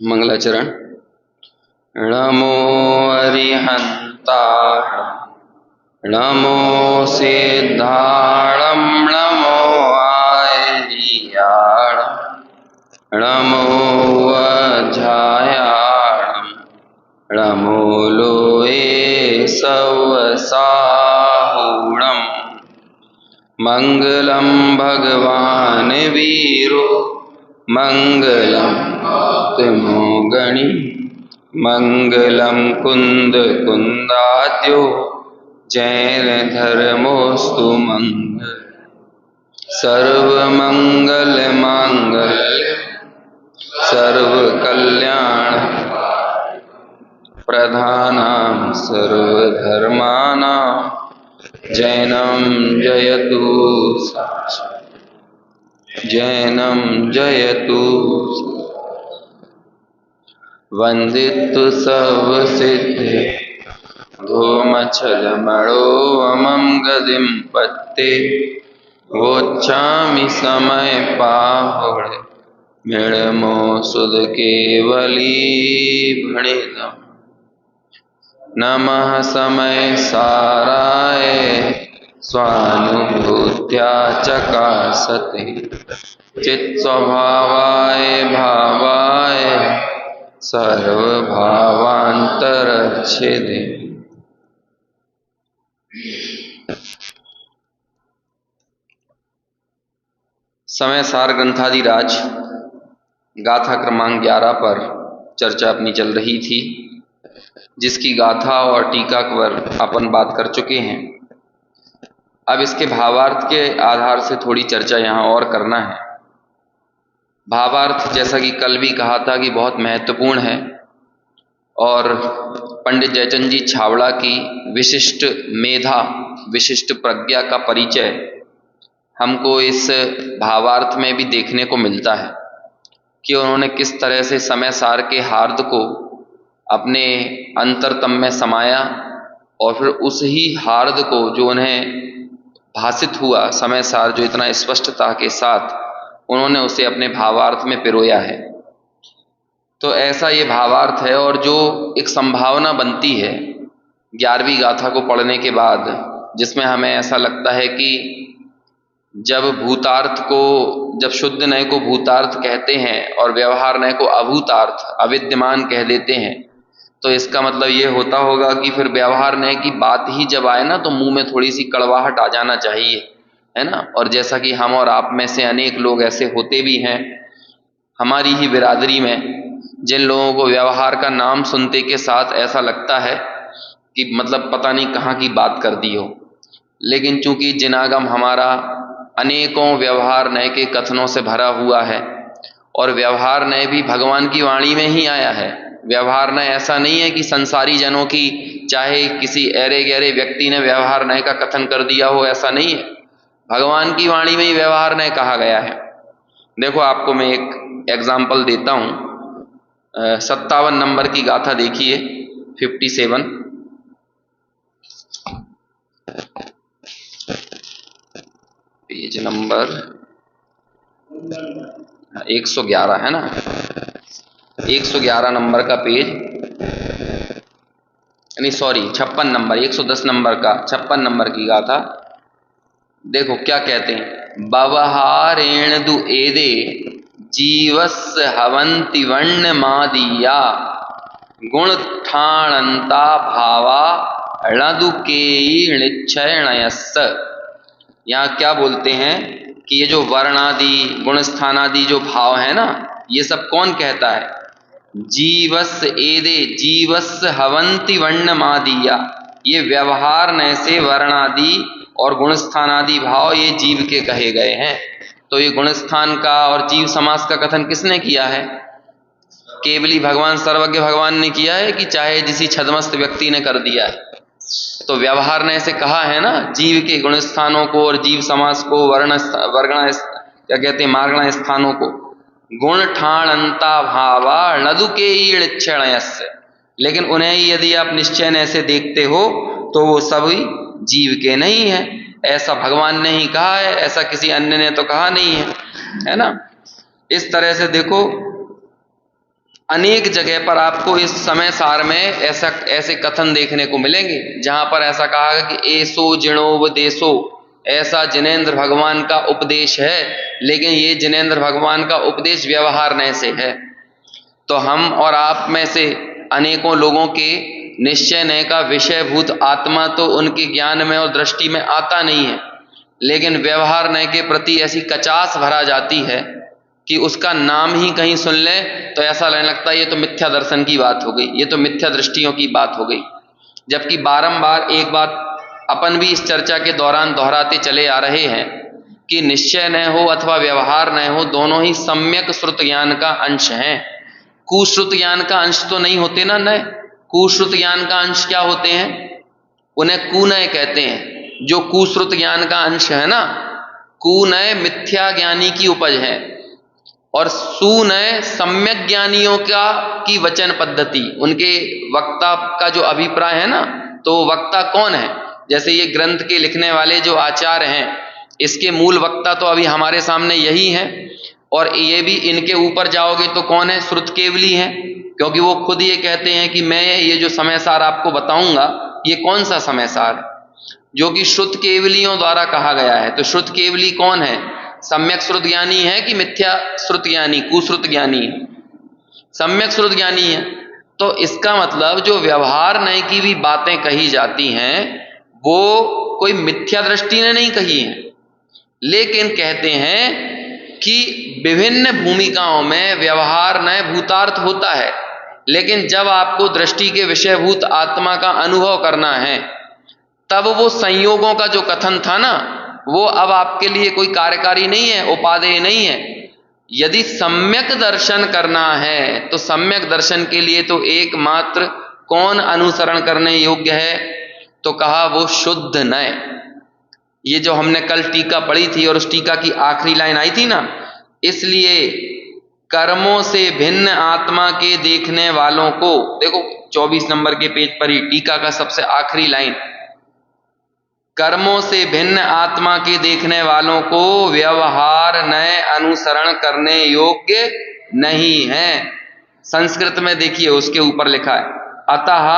मंगलाचरण। नमो अरिहंताय, नमो सिद्धाणं, नमो आयर्याण, नमो वज्रायाणं, नमो लोये सवसाहुणम्। मंगलम भगवान वीरो, मंगलम मोगणी, मंगलम कुंद कुंदाद्यो, जैन धर्मोस्तु मंगल। सर्वमंगल मांगल्य, सर्व कल्याण प्रधानां सर्वधर्माणां, जैनम जयतु, जैनम जयतु। वंदितु सब सिद्धे धूमचलमणोऽमं गदिं पत्ते, वोच्छामि समय पाहुणे मिळमो सुध केवली भणितम्। नमः समय साराय स्वानुभूत्या चकासते, चित्स्वभावाय भावाय सर्वभावांतरच्छेदे। समय सार ग्रंथादिराज गाथा क्रमांक 11 पर चर्चा अपनी चल रही थी, जिसकी गाथा और टीका पर अपन बात कर चुके हैं। अब इसके भावार्थ के आधार से थोड़ी चर्चा यहाँ और करना है। भावार्थ जैसा कि कल भी कहा था कि बहुत महत्वपूर्ण है, और पंडित जयचंद जी छावड़ा की विशिष्ट मेधा, विशिष्ट प्रज्ञा का परिचय हमको इस भावार्थ में भी देखने को मिलता है कि उन्होंने किस तरह से समय सार के हार्द को अपने अंतरतम में समाया, और फिर उस ही हार्द को जो उन्हें भासित हुआ समय सार, जो इतना स्पष्टता के साथ उन्होंने उसे अपने भावार्थ में पिरोया है। तो ऐसा ये भावार्थ है, और जो एक संभावना बनती है 11वीं गाथा को पढ़ने के बाद, जिसमें हमें ऐसा लगता है कि जब भूतार्थ को, जब शुद्ध नय को भूतार्थ कहते हैं और व्यवहार नय को अभूतार्थ, अविद्यमान कह देते हैं, तो इसका मतलब ये होता होगा कि फिर व्यवहार नय की बात ही जब आए ना, तो मुंह में थोड़ी सी कड़वाहट आ जाना चाहिए, है ना। और जैसा कि हम और आप में से अनेक लोग ऐसे होते भी हैं हमारी ही बिरादरी में, जिन लोगों को व्यवहार का नाम सुनते के साथ ऐसा लगता है कि मतलब पता नहीं कहाँ की बात कर दी हो। लेकिन चूंकि जिनागम हमारा अनेकों व्यवहार नय के कथनों से भरा हुआ है, और व्यवहार नय भी भगवान की वाणी में ही आया है। व्यवहार नय ऐसा नहीं है कि संसारी जनों की, चाहे किसी ऐरे गहरे व्यक्ति ने व्यवहार नय का कथन कर दिया हो, ऐसा नहीं है। भगवान की वाणी में ही व्यवहार नय कहा गया है। देखो आपको मैं एक एग्जाम्पल देता हूं। 57 नंबर की गाथा देखिए, 57, पेज नंबर 111 है ना, 111 नंबर का पेज, नहीं सॉरी 56 नंबर, 110 नंबर का 56 नंबर की गाथा। देखो क्या कहते हैं। बवहारेण दु एदे जीवस् हवंति वर्ण मादिया, गुण ठाणंता भावा णदुकेयिणिच्छयणयस्स। यहाँ क्या बोलते हैं कि ये जो वर्णादि, गुण स्थानादि जो भाव है ना, ये सब कौन कहता है? जीवस् एदे, जीवस् हवंति वर्ण मादिया, ये व्यवहार नय से वर्णादि और गुणस्थानादि भाव ये जीव के कहे गए हैं। तो ये गुणस्थान का और जीव समास का कथन किसने किया है? केवली भगवान सर्वज्ञ भगवान ने किया है, कि चाहे जिसी छदमस्त व्यक्ति ने कर दिया है? तो व्यवहार ने ऐसे कहा है ना, जीव के गुणस्थानों को और जीव समास को, वर्गण क्या कहते हैं, मार्गण स्थानों को, गुण ठाणंता भावा णदुकेयिणिच्छयणयस्स। लेकिन उन्हें यदि आप निश्चय ऐसे देखते हो तो वो सभी जीव के नहीं है। ऐसा भगवान ने ही कहा है, ऐसा किसी अन्य ने तो कहा नहीं है, है ना। इस तरह से देखो, अनेक जगह पर आपको इस समय सार में ऐसे कथन देखने को मिलेंगे जहां पर ऐसा कहा गया कि ऐसो जिणोपदेशो, ऐसा जिनेंद्र भगवान का उपदेश है, लेकिन ये जिनेंद्र भगवान का उपदेश व्यवहार नय से है। तो हम और आप में से अनेकों लोगों के निश्चय नय का विषयभूत आत्मा तो उनके ज्ञान में और दृष्टि में आता नहीं है, लेकिन व्यवहार नय के प्रति ऐसी कचास भरा जाती है कि उसका नाम ही कहीं सुन ले तो ऐसा लगने लगता है ये तो मिथ्या दर्शन की बात हो गई, ये तो मिथ्या दृष्टियों की बात हो गई। जबकि बारंबार एक बात अपन भी इस चर्चा के दौरान दोहराते चले आ रहे हैं कि निश्चय न हो अथवा व्यवहार न हो, दोनों ही सम्यक श्रुत ज्ञान का अंश हैं। कुश्रुत ज्ञान का अंश तो नहीं होते ना। नय कुश्रुत ज्ञान का अंश क्या होते हैं? उन्हें कुनय कहते हैं। जो कुश्रुत ज्ञान का अंश है ना, कुनय मिथ्या ज्ञानी की उपज है और सुनय सम्यक ज्ञानियों की वचन पद्धति, उनके वक्ता का जो अभिप्राय है ना, तो वक्ता कौन है? जैसे ये ग्रंथ के लिखने वाले जो आचार्य हैं, इसके मूल वक्ता तो अभी हमारे सामने यही हैं, और ये भी इनके ऊपर जाओगे तो कौन है? श्रुत केवली हैं, क्योंकि वो खुद ये कहते हैं कि मैं ये जो समय सार आपको बताऊंगा ये कौन सा समय सार है, जो कि श्रुत केवलियों द्वारा कहा गया है। तो श्रुत केवली कौन है? सम्यक श्रुत ज्ञानी है कि मिथ्या श्रुत ज्ञानी, कुश्रुत ज्ञानी? सम्यक श्रुत ज्ञानी है। तो इसका मतलब जो व्यवहार नय की भी बातें कही जाती हैं वो कोई मिथ्या दृष्टि ने नहीं कही है, लेकिन कहते हैं कि विभिन्न भूमिकाओं में व्यवहार नय भूतार्थ होता है, लेकिन जब आपको दृष्टि के विषयभूत आत्मा का अनुभव करना है तब वो संयोगों का जो कथन था ना, वो अब आपके लिए कोई कार्यकारी नहीं है, उपादेय नहीं है। यदि सम्यक दर्शन करना है तो सम्यक दर्शन के लिए तो एकमात्र कौन अनुसरण करने योग्य है? तो कहा वो शुद्ध नय। ये जो हमने कल टीका पढ़ी थी और उस टीका की आखिरी लाइन आई थी ना, इसलिए कर्मों से भिन्न आत्मा के देखने वालों को, देखो 24 नंबर के पेज पर ही टीका का सबसे आखिरी लाइन, कर्मों से भिन्न आत्मा के देखने वालों को व्यवहार नय अनुसरण करने योग्य नहीं है। संस्कृत में देखिए उसके ऊपर लिखा है, अतः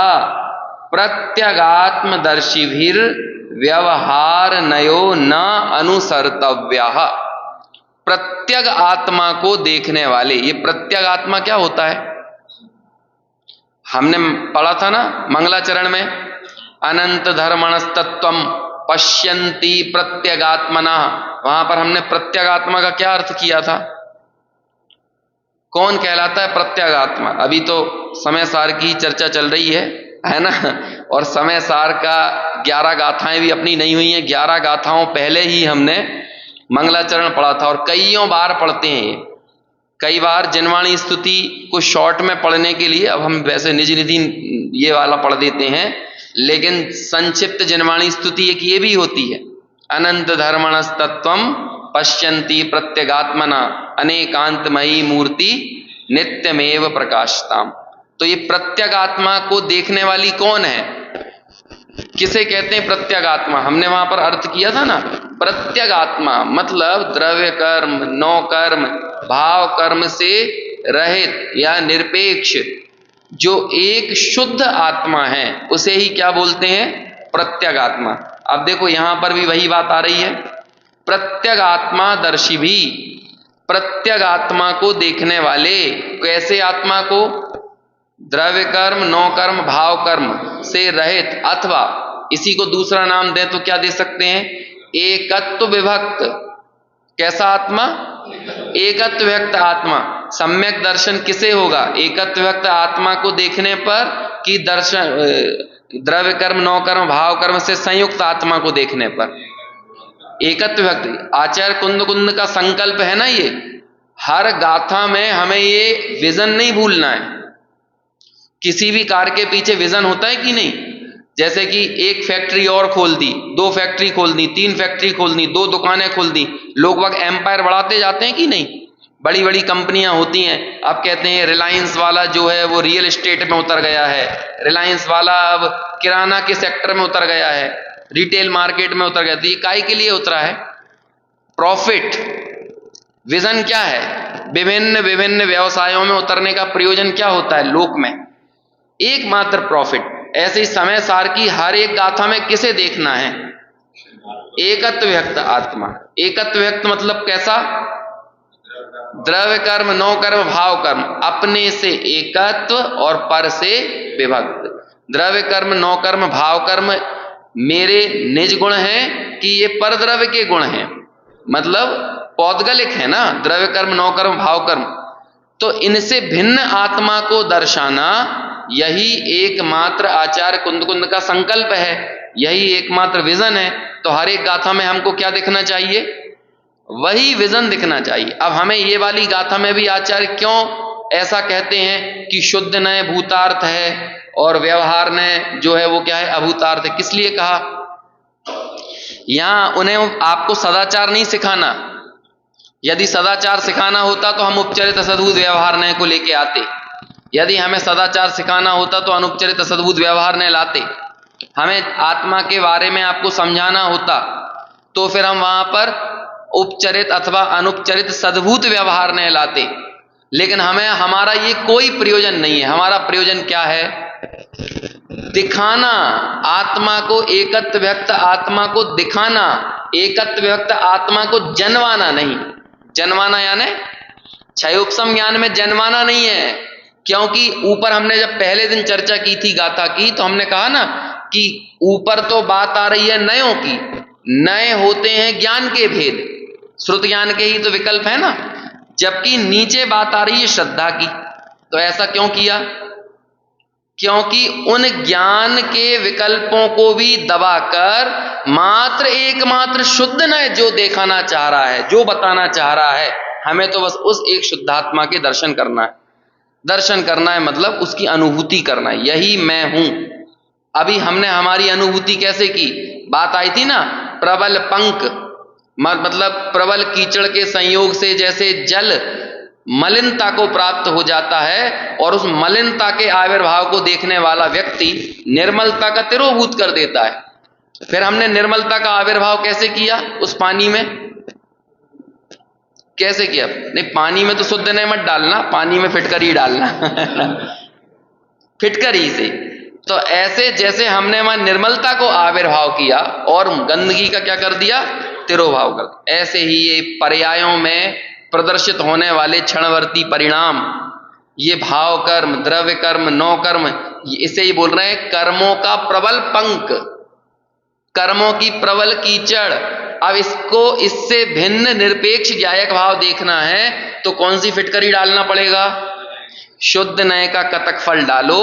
प्रत्यगात्मदर्शिभिर व्यवहार नयो न अनुसर्तव्यः। प्रत्यग आत्मा को देखने वाले, ये प्रत्यग आत्मा क्या होता है? हमने पढ़ा था ना मंगलाचरण में, अनंत धर्मणस्तत्वम पश्यन्ति प्रत्यगात्मना। वहां पर हमने प्रत्यगात्मा का क्या अर्थ किया था? कौन कहलाता है प्रत्यगात्मा? अभी तो समय सार की चर्चा चल रही है ना, और समय सार का 11 गाथाएं भी अपनी नहीं हुई हैं। 11 गाथाओं पहले ही हमने मंगलाचरण पढ़ा था और कईयों बार पढ़ते हैं। कई बार जिनवाणी स्तुति को शॉर्ट में पढ़ने के लिए, अब हम वैसे निज निधि ये वाला पढ़ देते हैं, लेकिन संक्षिप्त जिनवाणी स्तुति एक ये भी होती है, अनंत धर्मणस्तत्वम पश्यन्ति प्रत्यगात्मना अनेकांतमयी मूर्ति नित्यमेव प्रकाशताम। तो ये प्रत्यगात्मा को देखने वाली कौन है? किसे कहते हैं प्रत्यगात्मा? हमने वहां पर अर्थ किया था ना, प्रत्यगात्मा मतलब द्रव्य कर्म, नौ कर्म, भाव कर्म से रहित या निरपेक्ष जो एक शुद्ध आत्मा है उसे ही क्या बोलते हैं? प्रत्यगात्मा। अब देखो यहां पर भी वही बात आ रही है, प्रत्यगात्मा दर्शी भी, प्रत्यगात्मा को देखने वाले। कैसे आत्मा को? द्रव्य कर्म, नौ कर्म, भाव कर्म से रहित, अथवा इसी को दूसरा नाम दें तो क्या दे सकते हैं? एकत्व विभक्त। कैसा आत्मा? एकत्व विभक्त आत्मा। सम्यक दर्शन किसे होगा? एकत्व विभक्त आत्मा को देखने पर कि दर्शन द्रव्य कर्म, नौ कर्म, भाव कर्म से संयुक्त आत्मा को देखने पर। एकत्व विभक्त आचार्य कुंद कुंद का संकल्प है ना, ये हर गाथा में हमें ये विजन नहीं भूलना है। किसी भी कार्य के पीछे विजन होता है कि नहीं? जैसे कि एक फैक्ट्री और खोल दी, 2 फैक्ट्री खोल दी, 3 फैक्ट्री खोल दी, 2 दुकानें खोल दी, लोग वक्त एम्पायर बढ़ाते जाते हैं कि नहीं? बड़ी बड़ी कंपनियां होती हैं। अब कहते हैं रिलायंस वाला जो है वो रियल एस्टेट में उतर गया है, रिलायंस वाला अब किराना के सेक्टर में उतर गया है, रिटेल मार्केट में उतर गया। तो ये काहे के लिए उतरा है? प्रॉफिट। विजन क्या है? विभिन्न विभिन्न व्यवसायों में उतरने का प्रयोजन क्या होता है लोक में? एकमात्र प्रॉफिट। ऐसे ही समय सार की हर एक गाथा में किसे देखना है? एकत्व व्यक्त आत्मा। एकत्व व्यक्त मतलब कैसा? द्रव्य कर्म, नो कर्म, भाव कर्म, अपने से एकत्व और पर से विभक्त। द्रव्य कर्म, नो कर्म, भाव कर्म मेरे निज गुण हैं कि ये पर द्रव्य के गुण हैं? मतलब पौद्गलिक है ना, द्रव्य कर्म, नो कर्म, भाव कर्म। तो इनसे भिन्न आत्मा को दर्शाना यही एकमात्र आचार्य कुंद का संकल्प है, यही एकमात्र विजन है। तो हर एक गाथा में हमको क्या दिखना चाहिए? वही विजन दिखना चाहिए। अब हमें ये वाली गाथा में भी आचार्य क्यों ऐसा कहते हैं कि शुद्ध नय भूतार्थ है और व्यवहार नय जो है वो क्या है? अभूतार्थ है। किस लिए कहा? यहां उन्हें आपको सदाचार नहीं सिखाना। यदि सदाचार सिखाना होता तो हम उपचरित सद्भूत व्यवहार नय को लेके आते। यदि हमें सदाचार सिखाना होता तो अनुपचरित सद्भूत व्यवहार नय लाते। हमें आत्मा के बारे में आपको समझाना होता तो फिर हम वहां पर उपचरित अथवा अनुपचरित सद्भूत व्यवहार नय लाते। लेकिन हमें हमारा ये कोई प्रयोजन नहीं है। हमारा प्रयोजन क्या है? दिखाना आत्मा को, एकत्व व्यक्त आत्मा को दिखाना, एकत्व व्यक्त आत्मा को जनवाना नहीं। जनवाना यानी क्षयोपशम ज्ञान में जनवाना नहीं है। क्योंकि ऊपर हमने जब पहले दिन चर्चा की थी गाथा की, तो हमने कहा ना कि ऊपर तो बात आ रही है नयों की। नए होते हैं ज्ञान के भेद, श्रुत ज्ञान के ही तो विकल्प है ना, जबकि नीचे बात आ रही है श्रद्धा की। तो ऐसा क्यों किया? क्योंकि उन ज्ञान के विकल्पों को भी दबाकर मात्र एकमात्र शुद्ध नय जो दिखाना चाह रहा है, जो बताना चाह रहा है, हमें तो बस उस एक शुद्धात्मा के दर्शन करना है। दर्शन करना है मतलब उसकी अनुभूति करना है, यही मैं हूं। अभी हमने हमारी अनुभूति कैसे की? बात आई थी ना, प्रबल पंक मतलब प्रबल कीचड़ के संयोग से जैसे जल मलिनता को प्राप्त हो जाता है और उस मलिनता के आविर्भाव को देखने वाला व्यक्ति निर्मलता का तिरोभूत कर देता है। फिर हमने निर्मलता का आविर्भाव कैसे किया? उस पानी में कैसे किया? नहीं, पानी में तो शुद्ध नय मत डालना, पानी में फिटकरी डालना फिटकरी से। तो ऐसे जैसे हमने वहां निर्मलता को आविर्भाव किया और गंदगी का क्या कर दिया? तिरोभाव कर दिया। ऐसे ही ये पर्यायों में प्रदर्शित होने वाले क्षणवर्ती परिणाम, ये भाव कर्म, द्रव्य कर्म, नो कर्म, इसे ही बोल रहे हैं कर्मों का प्रबल पंक, कर्मों की प्रबल कीचड़। अब इसको इससे भिन्न निरपेक्ष ज्ञायक भाव देखना है तो कौन सी फिटकरी डालना पड़ेगा? शुद्ध नय का कतक फल डालो।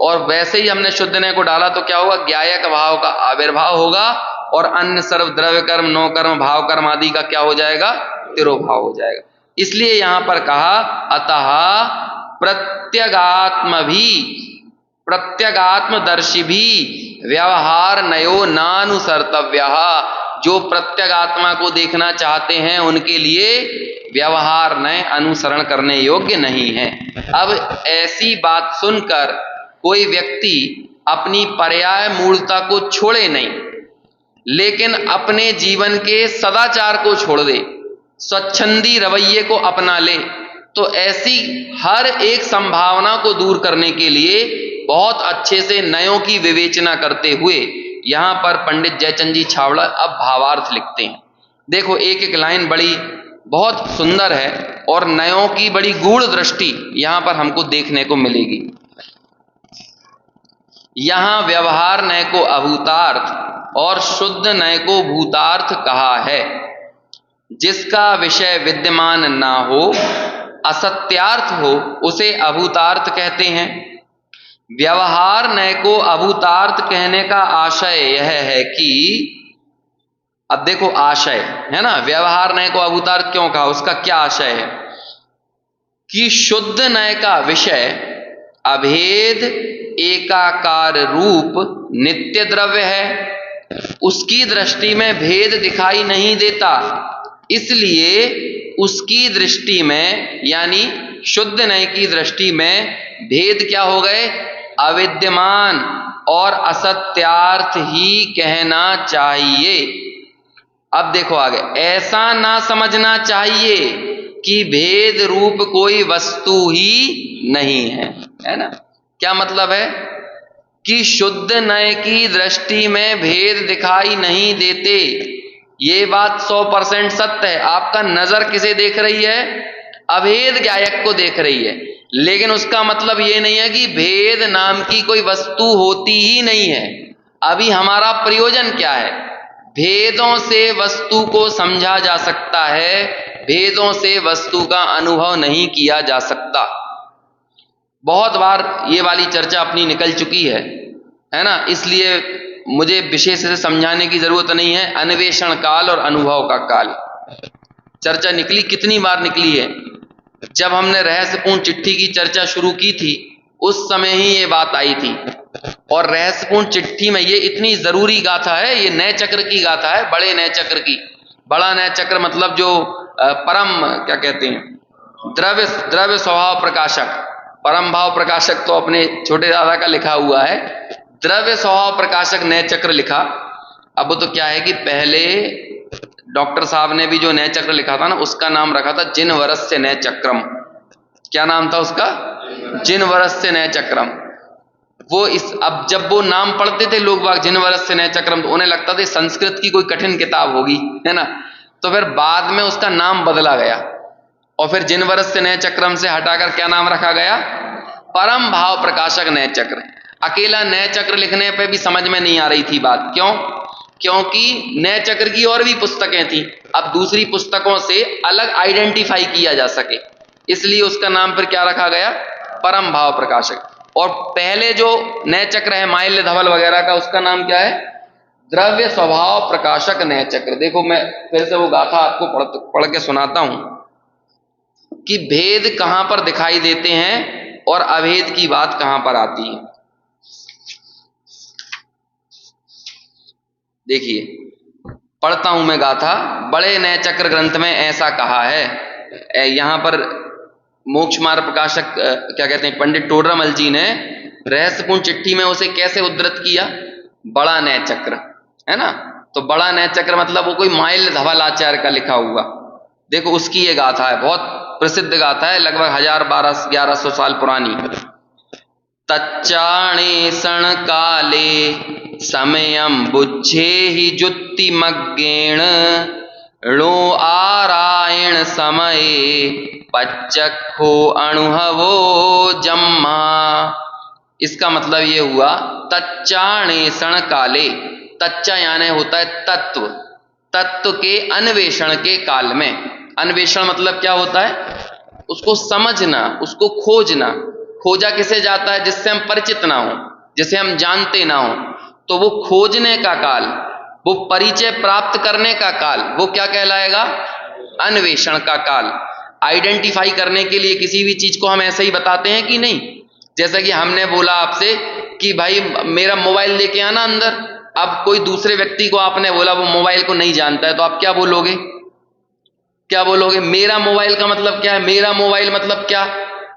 और वैसे ही हमने शुद्ध नय को डाला तो क्या होगा? ज्ञायक भाव का आविर्भाव होगा और अन्य सर्व द्रव्य कर्म, नो कर्म, भाव कर्म आदि का क्या हो जाएगा? तिरोभाव हो जाएगा। इसलिए यहां पर कहा अतः प्रत्यगात्म भी, प्रत्यगात्मदर्शी भी व्यवहार नयो नानुसर्तव्य। जो प्रत्यगात्मा को देखना चाहते हैं उनके लिए व्यवहार नय अनुसरण करने योग्य नहीं है। अब ऐसी बात सुनकर कोई व्यक्ति अपनी पर्याय मूलता को छोड़े नहीं, लेकिन अपने जीवन के सदाचार को छोड़ दे, स्वच्छंदी रवैये को अपना ले, तो ऐसी हर एक संभावना को दूर करने के लिए बहुत अच्छे से नयों की विवेचना करते हुए यहां पर पंडित जयचंद जी छावड़ा अब भावार्थ लिखते हैं। देखो, एक एक लाइन बड़ी बहुत सुंदर है और नयों की बड़ी गूढ़ दृष्टि यहां पर हमको देखने को मिलेगी। यहां व्यवहार नय को अभूतार्थ और शुद्ध नय को भूतार्थ कहा है। जिसका विषय विद्यमान ना हो, असत्यार्थ हो, उसे अभूतार्थ कहते हैं। व्यवहार नय को अभूतार्थ कहने का आशय यह है कि, अब देखो आशय है ना, व्यवहार नय को अभूतार्थ क्यों कहा, उसका क्या आशय है कि शुद्ध नय का विषय अभेद एकाकार रूप नित्य द्रव्य है, उसकी दृष्टि में भेद दिखाई नहीं देता, इसलिए उसकी दृष्टि में यानी शुद्ध नय की दृष्टि में भेद क्या हो गए? अविद्यमान और असत्यार्थ ही कहना चाहिए। अब देखो आगे, ऐसा ना समझना चाहिए कि भेद रूप कोई वस्तु ही नहीं है ना। क्या मतलब है कि शुद्ध नय की दृष्टि में भेद दिखाई नहीं देते। ये बात 100% सत्य है। आपका नजर किसे देख रही है? अभेद ज्ञायक को देख रही है। लेकिन उसका मतलब ये नहीं है कि भेद नाम की कोई वस्तु होती ही नहीं है। अभी हमारा प्रयोजन क्या है? भेदों से वस्तु को समझा जा सकता है, भेदों से वस्तु का अनुभव नहीं किया जा सकता। बहुत बार ये वाली चर्चा अपनी निकल चुकी है ना, इसलिए मुझे विशेष से समझाने की जरूरत नहीं है। अन्वेषण काल और अनुभव का काल चर्चा निकली, कितनी बार निकली है। जब हमने रहस्यपूर्ण चिट्ठी की चर्चा शुरू की थी उस समय ही ये बात आई थी। और रहस्यपूर्ण चिट्ठी में ये इतनी जरूरी गाथा है, ये नए चक्र की गाथा है, बड़े नए चक्र की। बड़ा नए चक्र मतलब जो परम क्या कहते हैं, द्रव्य स्वभाव प्रकाशक। परम भाव प्रकाशक तो अपने छोटे दादा का लिखा हुआ है, द्रव्य स्वभाव प्रकाशक नए चक्र लिखा। अब तो क्या है कि पहले डॉक्टर साहब ने भी जो नए चक्र लिखा था ना, उसका नाम रखा था जिन वरस्य नए चक्रम। क्या नाम था उसका? जिन वरस्य नए चक्रम। वो अब जब वो नाम पढ़ते थे लोग बाग, जिन वरस्य नए चक्रम, तो उन्हें लगता था संस्कृत की कोई कठिन किताब होगी, है ना। तो फिर बाद में उसका नाम बदला गया और फिर जिन वरस्य नए चक्रम से हटाकर क्या नाम रखा गया? परम भाव प्रकाशक नए चक्र। अकेला नए चक्र लिखने पे भी समझ में नहीं आ रही थी बात। क्यों? क्योंकि नए चक्र की और भी पुस्तकें थी। अब दूसरी पुस्तकों से अलग आइडेंटिफाई किया जा सके, इसलिए उसका नाम फिर क्या रखा गया? परम भाव प्रकाशक। और पहले जो नए चक्र है माल्य धवल वगैरह का, उसका नाम क्या है? द्रव्य स्वभाव प्रकाशक नए चक्र। देखो मैं फिर से वो गाथा आपको पढ़ के सुनाता हूं कि भेद कहां पर दिखाई देते हैं और अभेद की बात कहां पर आती है। देखिए पढ़ता हूं मैं गाथा। बड़े नए चक्र ग्रंथ में ऐसा कहा है। यहां पर मोक्ष मार्ग प्रकाशक क्या कहते हैं, पंडित टोडरमल जी ने रहस्यपूर्ण चिट्ठी में उसे कैसे उद्धृत किया? बड़ा नए चक्र, है ना। तो बड़ा नए चक्र मतलब वो कोई माल्य धवल आचार्य का लिखा हुआ। देखो उसकी ये गाथा है, बहुत प्रसिद्ध गाथा है, लगभग 1100 साल पुरानी। तच्चाणेषण काले समयं बुद्धे ही जुत्तिमग्गेण णो आरायण समये पच्चखो अनुभवो जम्मा। इसका मतलब ये हुआ तच्चाणेषण काले। तच्चा यानी होता है तत्व, तत्व के अन्वेषण के काल में। अन्वेषण मतलब क्या होता है? उसको समझना, उसको खोजना। खोजा किसे जाता है? जिससे हम परिचित ना हो, जिसे हम जानते ना हो। तो वो खोजने का काल, वो परिचय प्राप्त करने का काल, वो क्या कहलाएगा? अन्वेषण का काल। आइडेंटिफाई करने के लिए किसी भी चीज को हम ऐसे ही बताते हैं कि नहीं? जैसा कि हमने बोला आपसे कि भाई मेरा मोबाइल लेके आना अंदर। अब कोई दूसरे व्यक्ति को आपने बोला, वो मोबाइल को नहीं जानता है, तो आप क्या बोलोगे? क्या बोलोगे? मेरा मोबाइल का मतलब क्या है? मेरा मोबाइल मतलब क्या?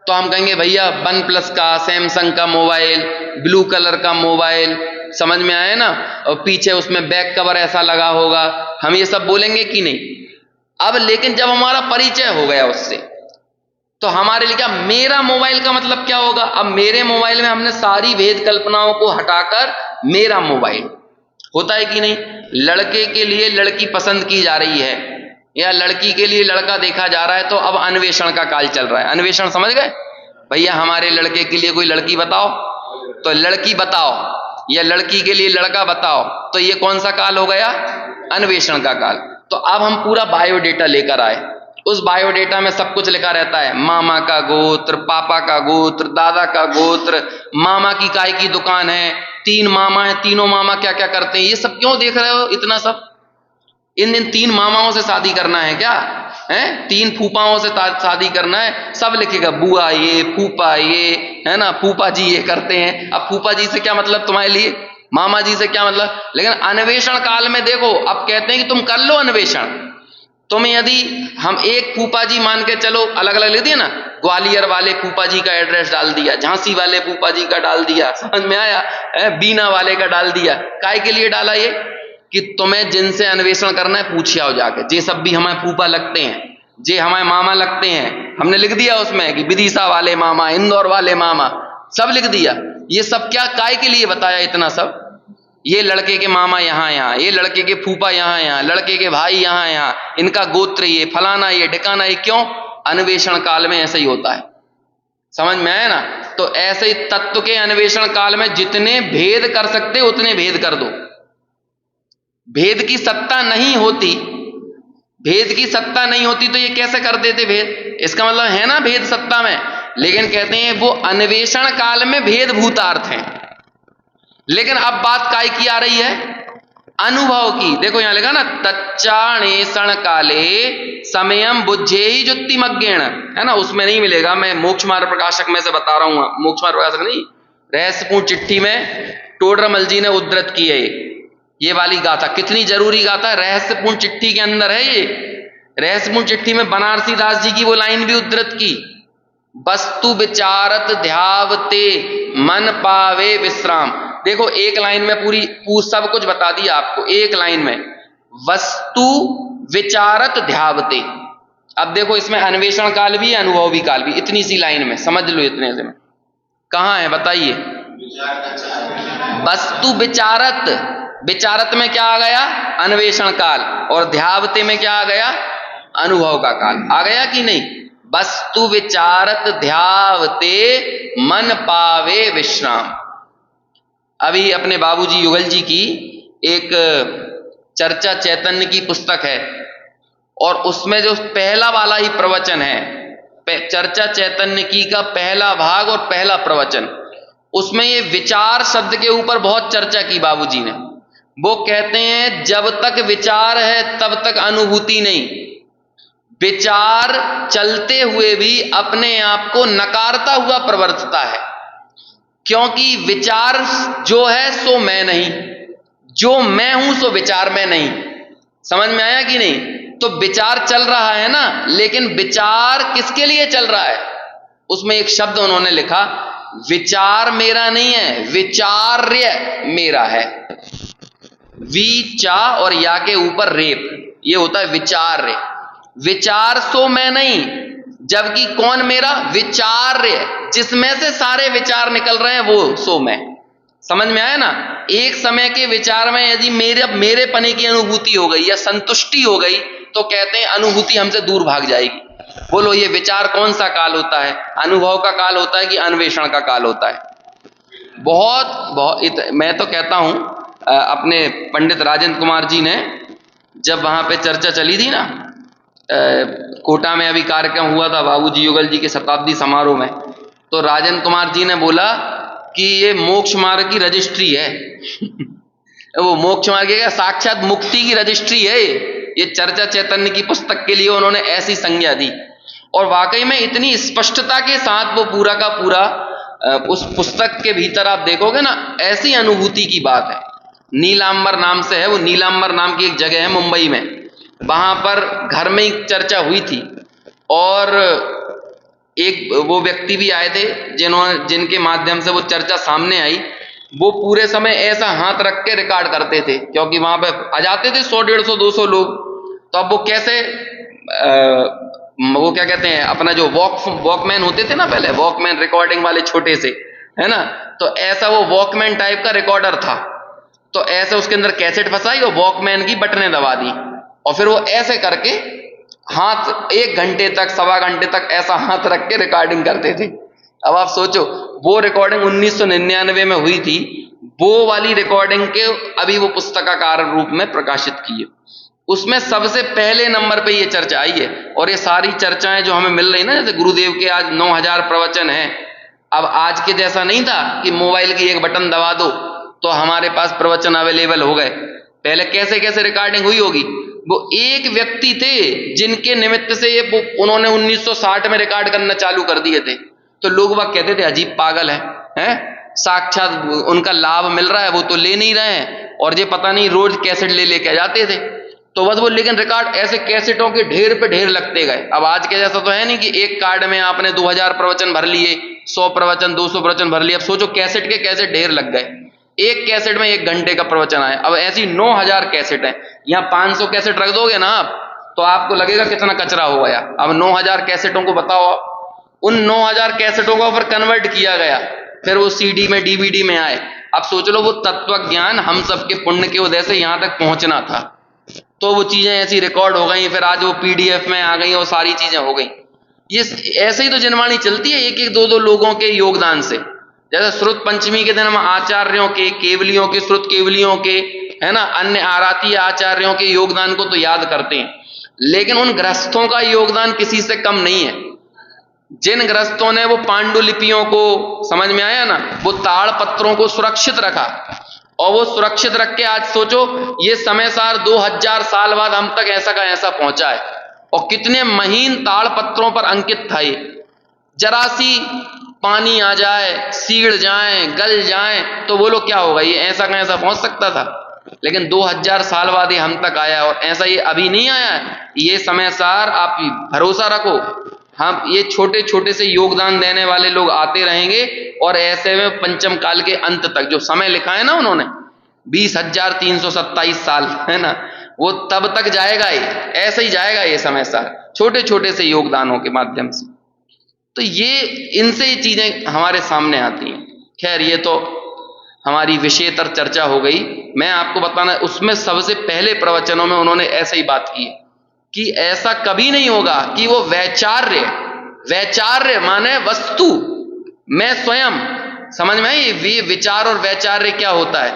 तो हम कहेंगे भैया OnePlus का, सैमसंग का मोबाइल, ब्लू कलर का मोबाइल। समझ में आया ना? और पीछे उसमें बैक कवर ऐसा लगा होगा। हम ये सब बोलेंगे कि नहीं? अब लेकिन जब हमारा परिचय हो गया उससे, तो हमारे लिए क्या मेरा मोबाइल का मतलब क्या होगा? अब मेरे मोबाइल में हमने सारी भेद कल्पनाओं को हटाकर मेरा मोबाइल होता है कि नहीं? लड़के के लिए लड़की पसंद की जा रही है या लड़की के लिए लड़का देखा जा रहा है, तो अब अन्वेषण का काल चल रहा है। अन्वेषण समझ गए? भैया हमारे लड़के के लिए कोई लड़की बताओ, तो लड़की बताओ, या लड़की के लिए लड़का बताओ, तो ये कौन सा काल हो गया? अन्वेषण का काल। तो अब हम पूरा बायोडेटा लेकर आए। उस बायोडेटा में सब कुछ लिखा रहता है, मामा का गोत्र, पापा का गोत्र, दादा का गोत्र, मामा की काय की दुकान है, 3 मामा है, तीनों मामा क्या क्या करते हैं। ये सब क्यों देख रहे हो इतना सब? इन 3 मामाओं से शादी करना है क्या? है 3 फूफाओं से शादी करना है? सब लिखेगा, बुआ ये, फूफा ये, है ना, फूफा जी ये करते हैं। अब फूफा जी से क्या मतलब तुम्हारे लिए? मामा जी से क्या मतलब? लेकिन अन्वेषण काल में देखो, अब कहते हैं कि तुम कर लो अन्वेषण। तुम्हें यदि हम एक फूफा जी मान के चलो, अलग अलग लिख दिया ना, ग्वालियर वाले फूफा जी का एड्रेस डाल दिया, झांसी वाले फूफा जी का डाल दिया, समझ में आया? बीना वाले का डाल दिया। काय के लिए डाला ये? कि तुम्हें जिनसे अन्वेषण करना है पूछे आओ जाके, जे सब भी हमें फूफा लगते हैं, जे हमारे मामा लगते हैं, हमने लिख दिया उसमें कि विदिशा वाले मामा, इंदौर वाले मामा, सब लिख दिया। ये सब क्या काय के लिए बताया इतना सब? ये लड़के के मामा यहाँ यहाँ, ये लड़के के फूफा यहाँ यहाँ, लड़के के भाई यहाँ यहाँ, इनका गोत्र ये, फलाना ये, ठिकाना ये। क्यों? अन्वेषण काल में ऐसा ही होता है। समझ में आया ना? तो ऐसे ही तत्व के अन्वेषण काल में जितने भेद कर सकते उतने भेद कर दो। भेद की सत्ता नहीं होती, भेद की सत्ता नहीं होती तो ये कैसे कर देते भेद? इसका मतलब है ना भेद सत्ता में, लेकिन कहते हैं वो अन्वेषण काल में भेद भूतार्थ हैं। लेकिन अब बात काय की आ रही है? अनुभव की। देखो यहां लिखा ना, तच्चाणेषण काले समयम बुद्धे ही जुत्तिमज्ञेण, है ना? उसमें नहीं मिलेगा, मैं मोक्ष मार्ग प्रकाशक में से बता रहा हूं, मोक्ष मार्ग प्रकाशक नहीं, रहस्यपूर्ण चिट्ठी में टोडरमल जी ने उद्धृत की है ये वाली गाथा। कितनी जरूरी गाथा है, रहस्यपूर्ण चिट्ठी के अंदर है ये। रहस्यपूर्ण चिट्ठी में बनारसी दास जी की वो लाइन भी उद्धृत की, वस्तु विचारत ध्यावते मन पावे विश्राम। देखो एक लाइन में पूरी सब कुछ बता दिया आपको, एक लाइन में, वस्तु विचारत ध्यावते। अब देखो इसमें अन्वेषण काल भी है, अनुभव भी काल भी, इतनी सी लाइन में समझ लो। इतने से में कहां है बताइए? वस्तु विचारत, विचारत में क्या आ गया? अन्वेषण काल। और ध्यावते में क्या आ गया? अनुभव का काल आ गया कि नहीं? वस्तु विचारत ध्यावते मन पावे विश्राम। अभी अपने बाबूजी युगल जी की एक चर्चा चैतन्य की पुस्तक है, और उसमें जो पहला वाला ही प्रवचन है, चर्चा चैतन्य की का पहला भाग और पहला प्रवचन, उसमें ये विचार शब्द के ऊपर बहुत चर्चा की बाबूजी ने। वो कहते हैं जब तक विचार है तब तक अनुभूति नहीं। विचार चलते हुए भी अपने आप को नकारता हुआ प्रवर्तता है, क्योंकि विचार जो है सो मैं नहीं, जो मैं हूं सो विचार में नहीं। समझ में आया कि नहीं? तो विचार चल रहा है ना, लेकिन विचार किसके लिए चल रहा है? उसमें एक शब्द उन्होंने लिखा, विचार मेरा नहीं है, विचार्य मेरा है। विचा और या के ऊपर रेप, ये होता है विचार्य। विचार सो मैं नहीं, जबकि कौन मेरा? विचार्य, जिसमें से सारे विचार निकल रहे हैं वो सो मैं। समझ में आया ना? एक समय के विचार में यदि मेरे पने की अनुभूति हो गई या संतुष्टि हो गई तो कहते हैं अनुभूति हमसे दूर भाग जाएगी। बोलो ये विचार कौन सा काल होता है? अनुभव का काल होता है कि अन्वेषण का काल होता है? बहुत मैं तो कहता हूं, अपने पंडित राजेंद्र कुमार जी ने जब वहां पे चर्चा चली थी ना, कोटा में अभी कार्यक्रम हुआ था बाबूजी युगल जी के शताब्दी समारोह में, तो राजेंद्र कुमार जी ने बोला कि ये मोक्ष मार्ग की रजिस्ट्री है। वो मोक्ष मार्ग का साक्षात मुक्ति की रजिस्ट्री है ये चर्चा चैतन्य की पुस्तक के लिए उन्होंने ऐसी संज्ञा दी। और वाकई में इतनी स्पष्टता के साथ वो पूरा का पूरा उस पुस्तक के भीतर आप देखोगे ना, ऐसी अनुभूति की बात है। नीलांबर नाम से है वो, नीलांबर नाम की एक जगह है मुंबई में, वहां पर घर में ही चर्चा हुई थी, और एक वो व्यक्ति भी आए थे जिनके माध्यम से वो चर्चा सामने आई। वो पूरे समय ऐसा हाथ रख के रिकॉर्ड करते थे, क्योंकि वहां पे आ जाते थे 100, 150, 200 लोग। तो अब वो कैसे वो क्या कहते हैं, अपना जो वॉकमैन होते थे ना पहले, वॉकमैन रिकॉर्डिंग वाले छोटे से, है ना, तो ऐसा वो वॉकमैन टाइप का रिकॉर्डर था। तो ऐसे उसके अंदर कैसेट फंसाई और वॉकमैन की बटनें दबा दी, और फिर वो ऐसे करके हाथ 1 घंटे तक, 1.25 घंटे तक ऐसा हाथ रख के रिकॉर्डिंग करते थे। अब आप सोचो, वो रिकॉर्डिंग 1999 में हुई थी, वो वाली रिकॉर्डिंग के अभी वो पुस्तकाकार रूप में प्रकाशित की है। उसमें सबसे पहले नंबर पे ये चर्चा आई है। और ये सारी चर्चाएं जो हमें मिल रही ना, जैसे गुरुदेव के आज 9000 प्रवचन हैं। अब आज के जैसा नहीं था कि मोबाइल की एक बटन दबा दो तो हमारे पास प्रवचन अवेलेबल हो गए। पहले कैसे कैसे रिकॉर्डिंग हुई होगी। वो एक व्यक्ति थे जिनके निमित्त से ये उन्होंने 1960 में रिकॉर्ड करना चालू कर दिए थे। तो लोग वह कहते थे अजीब पागल है, साक्षात उनका लाभ मिल रहा है, वो तो ले नहीं रहे हैं, और ये पता नहीं रोज कैसेट ले लेके जाते थे। तो बस वो, लेकिन रिकॉर्ड ऐसे कैसेटों के ढेर पे ढेर लगते गए। अब आज के जैसा तो है नहीं कि एक कार्ड में आपने 2000 प्रवचन भर लिए, 100 प्रवचन, 200 प्रवचन भर लिए। अब सोचो कैसेट के कैसेट ढेर लग गए, एक कैसेट में 1 घंटे का प्रवचन आया। अब ऐसी 9000 कैसेट है, यहाँ 500 कैसेट रख दोगे ना आप, तो आपको लगेगा कितना कचरा हो गया। अब 9000 कैसेटों को बताओ, उन 9000 कैसेटों को फिर कन्वर्ट किया गया, फिर वो सीडी में डीवीडी में आए। अब सोच लो वो तत्व ज्ञान हम सबके पुण्य की वजह से यहां तक पहुंचना था, तो वो चीजें ऐसी रिकॉर्ड हो गई, फिर आज वो पीडीएफ में आ गई और सारी चीजें हो गई। ये ऐसे ही तो जनवाणी चलती है, एक एक दो दो लोगों के योगदान से। जैसे श्रुत पंचमी के दिन हम आचार्यों के, केवलियों के, श्रुत केवलियों के, है ना, अन्य आराती आचार्यों के योगदान को तो याद करते हैं, लेकिन उन गृहस्थों का योगदान किसी से कम नहीं है। जिन गृहस्थों ने वो पांडुलिपियों को, समझ में आया ना, वो ताड़ पत्रों को सुरक्षित रखा, और वो सुरक्षित रख के आज सोचो ये समय सार 2000 साल बाद हम तक ऐसा का ऐसा पहुंचा है, और कितने महीन ताड़ पत्रों पर अंकित था ये। जरा सी पानी आ जाए, सीड़ जाए, गल जाए, तो बोलो क्या होगा, ये ऐसा का ऐसा पहुंच सकता था। लेकिन 2000 साल बाद ये हम तक आया, और ऐसा ये अभी नहीं आया है, ये समय सार आप भरोसा रखो, हम ये छोटे छोटे से योगदान देने वाले लोग आते रहेंगे, और ऐसे में पंचम काल के अंत तक जो समय लिखा है ना उन्होंने 20,327 साल, है ना, वो तब तक जाएगा, ही ऐसे ही जाएगा ये समय सार, छोटे छोटे से योगदानों के माध्यम से। तो ये इनसे ये चीजें हमारे सामने आती हैं। खैर ये तो हमारी विषयतर चर्चा हो गई। मैं आपको बताना, उसमें सबसे पहले प्रवचनों में उन्होंने ऐसे ही बात की कि ऐसा कभी नहीं होगा कि वो वैचार्य, वैचार्य माने वस्तु, मैं स्वयं, समझ में आई, विचार और वैचार्य क्या होता है,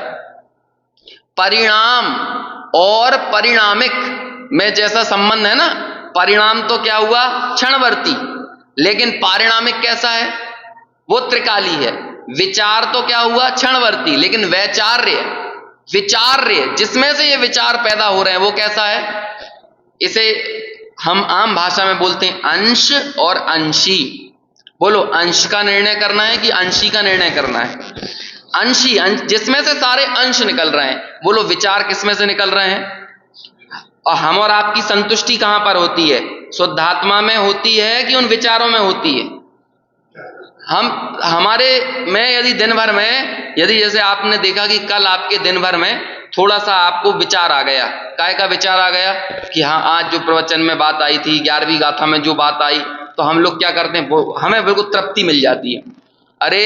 परिणाम और परिणामिक में जैसा संबंध है ना, परिणाम तो क्या हुआ, क्षणवर्ती, लेकिन पारिणामिक कैसा है, वो त्रिकाली है। विचार तो क्या हुआ, क्षणवर्ती, लेकिन वैचार्य, विचार्य, जिसमें से ये विचार पैदा हो रहे हैं, वो कैसा है, इसे हम आम भाषा में बोलते हैं अंश और अंशी। बोलो, अंश का निर्णय करना है कि अंशी का निर्णय करना है, अंशी, जिसमें से सारे अंश निकल रहे हैं। बोलो, विचार किसमें से निकल रहे हैं, और हम और आपकी संतुष्टि कहां पर होती है, शुद्धात्मा में होती है कि उन विचारों में होती है। हम हमारे में यदि दिन भर में, यदि जैसे आपने देखा कि कल आपके दिन भर में थोड़ा सा आपको विचार आ गया, काय का विचार आ गया कि हाँ आज जो प्रवचन में बात आई थी, 11वीं गाथा में जो बात आई, तो हम लोग क्या करते हैं, हमें बिल्कुल तृप्ति मिल जाती है। अरे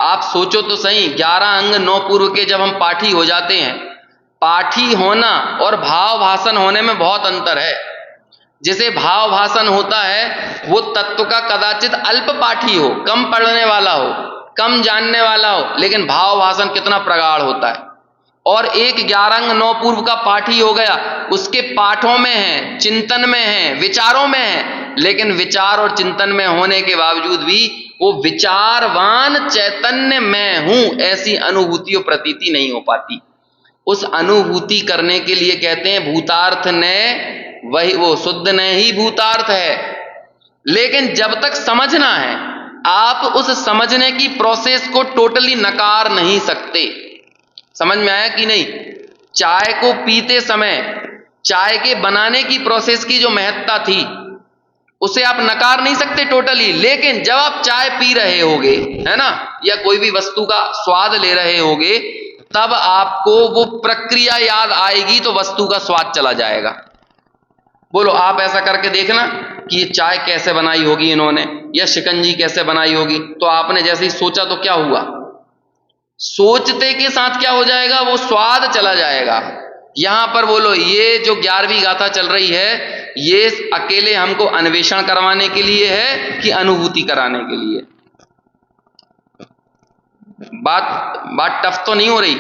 आप सोचो तो सही, 11 अंग 9 पूर्व के जब हम पाठी हो जाते हैं, पाठी होना और भाव भाषण होने में बहुत अंतर है। जिसे भाव भाषण होता है वो तत्व का कदाचित अल्प पाठी हो, कम पढ़ने वाला हो, कम जानने वाला हो, लेकिन भाव भाषण कितना प्रगाढ़ होता है। और एक 11 अंग 9 पूर्व का पाठी हो गया, उसके पाठों में है, चिंतन में है, विचारों में है, लेकिन विचार और चिंतन में होने के बावजूद भी वो विचारवान चैतन्य मैं हूं ऐसी अनुभूति और प्रतीति नहीं हो पाती। उस अनुभूति करने के लिए कहते हैं भूतार्थ ने, वही वो शुद्ध ने ही भूतार्थ है। लेकिन जब तक समझना है, आप उस समझने की प्रोसेस को टोटली नकार नहीं सकते। समझ में आया कि नहीं? चाय को पीते समय चाय के बनाने की प्रोसेस की जो महत्ता थी उसे आप नकार नहीं सकते टोटली, लेकिन जब आप चाय पी रहे होगे, है ना, या कोई भी वस्तु का स्वाद ले रहे होगे, तब आपको वो प्रक्रिया याद आएगी तो वस्तु का स्वाद चला जाएगा। बोलो, आप ऐसा करके देखना कि ये चाय कैसे बनाई होगी इन्होंने, या शिकंजी कैसे बनाई होगी, तो आपने जैसे ही सोचा तो क्या हुआ, सोचते के साथ क्या हो जाएगा, वो स्वाद चला जाएगा। यहां पर बोलो, ये जो 11वीं गाथा चल रही है, ये अकेले हमको अन्वेषण करवाने के लिए है कि अनुभूति कराने के लिए? बात टफ तो नहीं हो रही,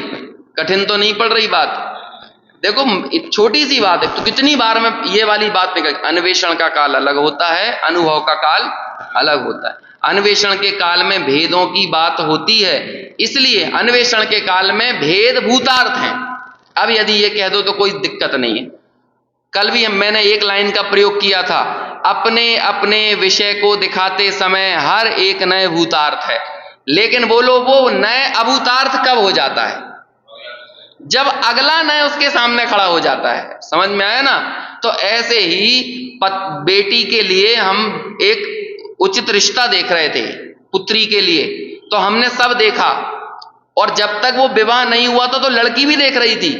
कठिन तो नहीं पड़ रही बात? देखो, छोटी सी बात है तो कितनी बार में ये वाली बात निकल, अन्वेषण का काल अलग होता है, अनुभव का काल अलग होता है। अन्वेषण के काल में भेदों की बात होती है, इसलिए अन्वेषण के काल में भेद भूतार्थ हैं। अब यदि ये कह दो तो कोई दिक्कत नहीं है। कल भी मैंने एक लाइन का प्रयोग किया था, अपने अपने विषय को दिखाते समय हर एक नए भूतार्थ है। लेकिन बोलो, वो नए अभूतार्थ कब हो जाता है? जब अगला नए उसके सामने खड़ा हो जाता है। समझ में आया ना? तो ऐसे ही बेटी के लिए हम एक उचित रिश्ता देख रहे थे, पुत्री के लिए, तो हमने सब देखा, और जब तक वो विवाह नहीं हुआ था तो लड़की भी देख रही थी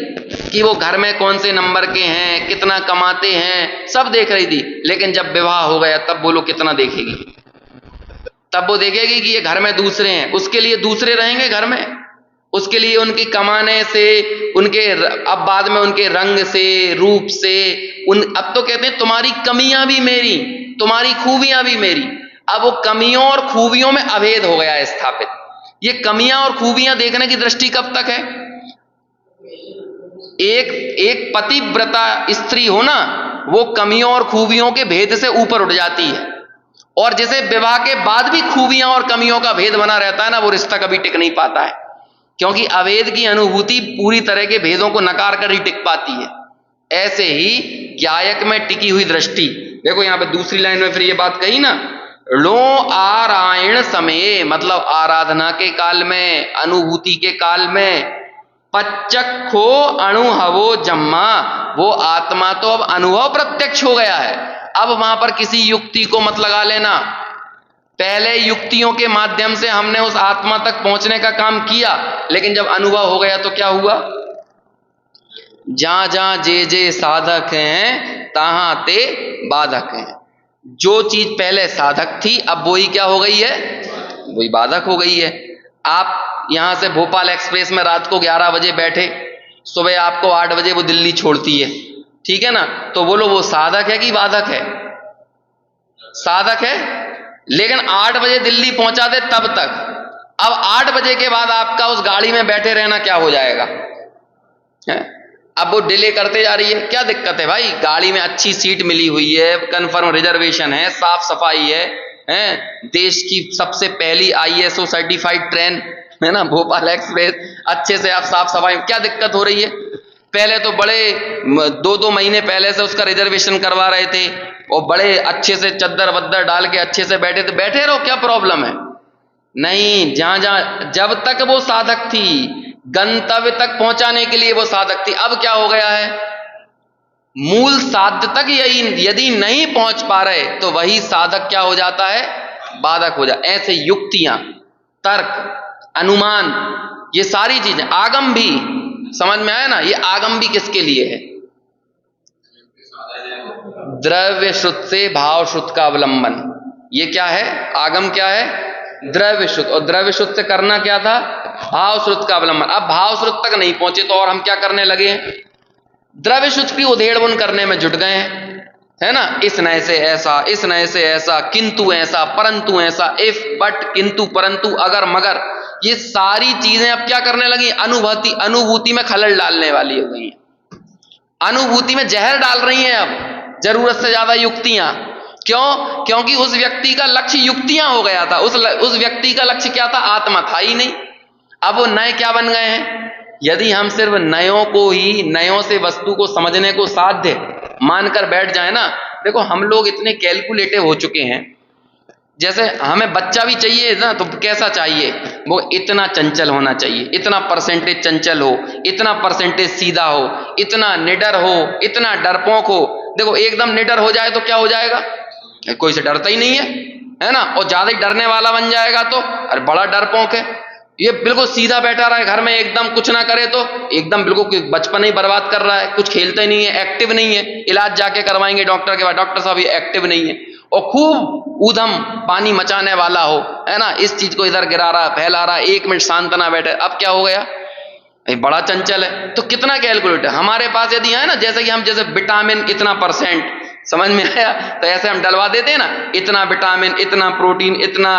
कि वो घर में कौन से नंबर के हैं, कितना कमाते हैं, सब देख रही थी। लेकिन जब विवाह हो गया तब बोलो कितना देखेगी? तब वो देखेगी कि ये घर में दूसरे हैं, उसके लिए दूसरे रहेंगे घर में, उसके लिए उनकी कमाने से, उनके अब बाद में उनके रंग से, रूप से, अब तो कहते हैं तुम्हारी कमियां भी मेरी, तुम्हारी खूबियां भी मेरी। अब वो कमियों और खूबियों में अभेद हो गया है स्थापित। ये कमियां और खूबियां देखने की दृष्टि कब तक है? एक पतिव्रता स्त्री हो ना, वो कमियों और खूबियों के भेद से ऊपर उठ जाती है, और जिसे विवाह के बाद भी खूबियां और कमियों का भेद बना रहता है ना, वो रिश्ता कभी टिक नहीं पाता है, क्योंकि अभेद की अनुभूति पूरी तरह के भेदों को नकार कर ही टिक पाती है। ऐसे ही ज्ञायक में टिकी हुई दृष्टि, देखो यहां पे दूसरी लाइन में फिर ये बात कही ना, लो आरायण समय, मतलब आराधना के काल में, अनुभूति के काल में, पच्चखो अनुभवो जम्मा, वो आत्मा तो अब अनुभव प्रत्यक्ष हो गया है। अब वहां पर किसी युक्ति को मत लगा लेना। पहले युक्तियों के माध्यम से हमने उस आत्मा तक पहुंचने का काम किया, लेकिन जब अनुभव हो गया तो क्या हुआ? जहां जहां जे जे साधक हैं तहां ते बाधक हैं। जो चीज पहले साधक थी अब वही क्या हो गई है? वही बाधक हो गई है। आप यहां से भोपाल एक्सप्रेस में रात को 11 बजे बैठे, सुबह आपको 8 बजे वो दिल्ली छोड़ती है, ठीक है ना? तो बोलो वो साधक है कि बाधक है? साधक है। लेकिन 8 बजे दिल्ली पहुंचा दे तब तक, अब 8 बजे के बाद आपका उस गाड़ी में बैठे रहना क्या हो जाएगा है? अब वो डिले करते जा रही है, क्या दिक्कत है भाई? गाड़ी में अच्छी सीट मिली हुई है, कंफर्म रिजर्वेशन है, साफ सफाई है, देश की सबसे पहली ISO सर्टिफाइड ट्रेन है ना भोपाल एक्सप्रेस, अच्छे से आप साफ सफाई, क्या दिक्कत हो रही है? पहले तो बड़े 2-2 महीने पहले से उसका रिजर्वेशन करवा रहे थे, और बड़े अच्छे से चद्दर वद्दर डाल के अच्छे से बैठे, तो बैठे रहो, क्या प्रॉब्लम है? नहीं, जहां जहां जब तक वो साधक थी, गंतव्य तक पहुंचाने के लिए वो साधक थी, अब क्या हो गया है? मूल साध्य तक यदि नहीं पहुंच पा रहे तो वही साधक क्या हो जाता है? बाधक हो जाता। ऐसे युक्तियां, तर्क, अनुमान, ये सारी चीजें, आगम भी समझ में आया ना? ये आगम भी किसके लिए है? द्रव्य श्रुत से भाव श्रुत का अवलंबन। ये क्या है? आगम क्या है? द्रव्य श्रुत। और द्रव्य श्रुत से करना क्या था? भाव श्रुत का अवलंबन। अब भाव श्रुत तक नहीं पहुंचे तो और हम क्या करने लगे हैं? द्रव्य श्रुत की उधेड़बुन करने में जुट गए हैं, है ना? इस नए से ऐसा, इस नए से ऐसा, किंतु ऐसा, परंतु ऐसा, इफ, बट, किंतु, परंतु, अगर, मगर, ये सारी चीजें अब क्या करने लगी? अनुभूति में खलल डालने वाली हो गई, अनुभूति में जहर डाल रही हैं अब जरूरत से ज्यादा युक्तियां। क्यों? क्योंकि उस व्यक्ति का लक्ष्य युक्तियां हो गया था, उस व्यक्ति का लक्ष्य क्या था? आत्मा था ही नहीं। अब वो नए क्या बन गए हैं? यदि हम सिर्फ नयों को ही, नयों से वस्तु को समझने को साध्य मानकर बैठ जाए ना, देखो हम लोग इतने कैलकुलेटिव हो चुके हैं। जैसे हमें बच्चा भी चाहिए ना, तो कैसा चाहिए? वो इतना चंचल होना चाहिए, इतना परसेंटेज चंचल हो, इतना परसेंटेज सीधा हो, इतना निडर हो, इतना डरपोक हो। देखो एकदम निडर हो जाए तो क्या हो जाएगा? कोई से डरता ही नहीं है ना? और ज्यादा ही डरने वाला बन जाएगा तो अरे बड़ा डरपोक है, ये बिल्कुल सीधा बैठा रहा है घर में, एकदम कुछ ना करे तो एकदम बिल्कुल बचपन ही बर्बाद कर रहा है, कुछ खेलता ही नहीं है, एक्टिव नहीं है। इलाज जाके करवाएंगे डॉक्टर के बाद, डॉक्टर साहब ये एक्टिव नहीं है, और खूब ऊधम पानी मचाने वाला हो, है ना? इस चीज को इधर गिरा रहा, फैला रहा, 1 मिनट शांत ना बैठे, अब क्या हो गया? बड़ा चंचल है। तो कितना कैलकुलेट है हमारे पास यदि है ना, जैसे कि हम जैसे विटामिन इतना %, समझ में आया? तो ऐसे हम डलवा देते हैं ना, इतना विटामिन, इतना प्रोटीन, इतना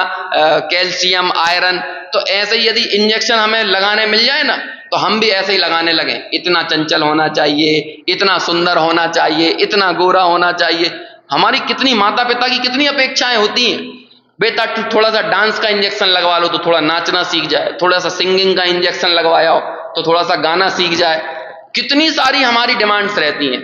कैल्शियम, आयरन। तो ऐसे ही यदि इंजेक्शन हमें लगाने मिल जाए ना, तो हम भी ऐसे ही लगाने लगे। इतना चंचल होना चाहिए, इतना सुंदर होना चाहिए, इतना गोरा होना चाहिए। हमारी कितनी माता पिता की कितनी अपेक्षाएं होती हैं। बेटा थोड़ा सा डांस का इंजेक्शन लगवा लो तो थोड़ा नाचना सीख जाए, थोड़ा सा सिंगिंग का इंजेक्शन लगवाया तो थोड़ा सा गाना सीख जाए। कितनी सारी हमारी डिमांड्स रहती हैं।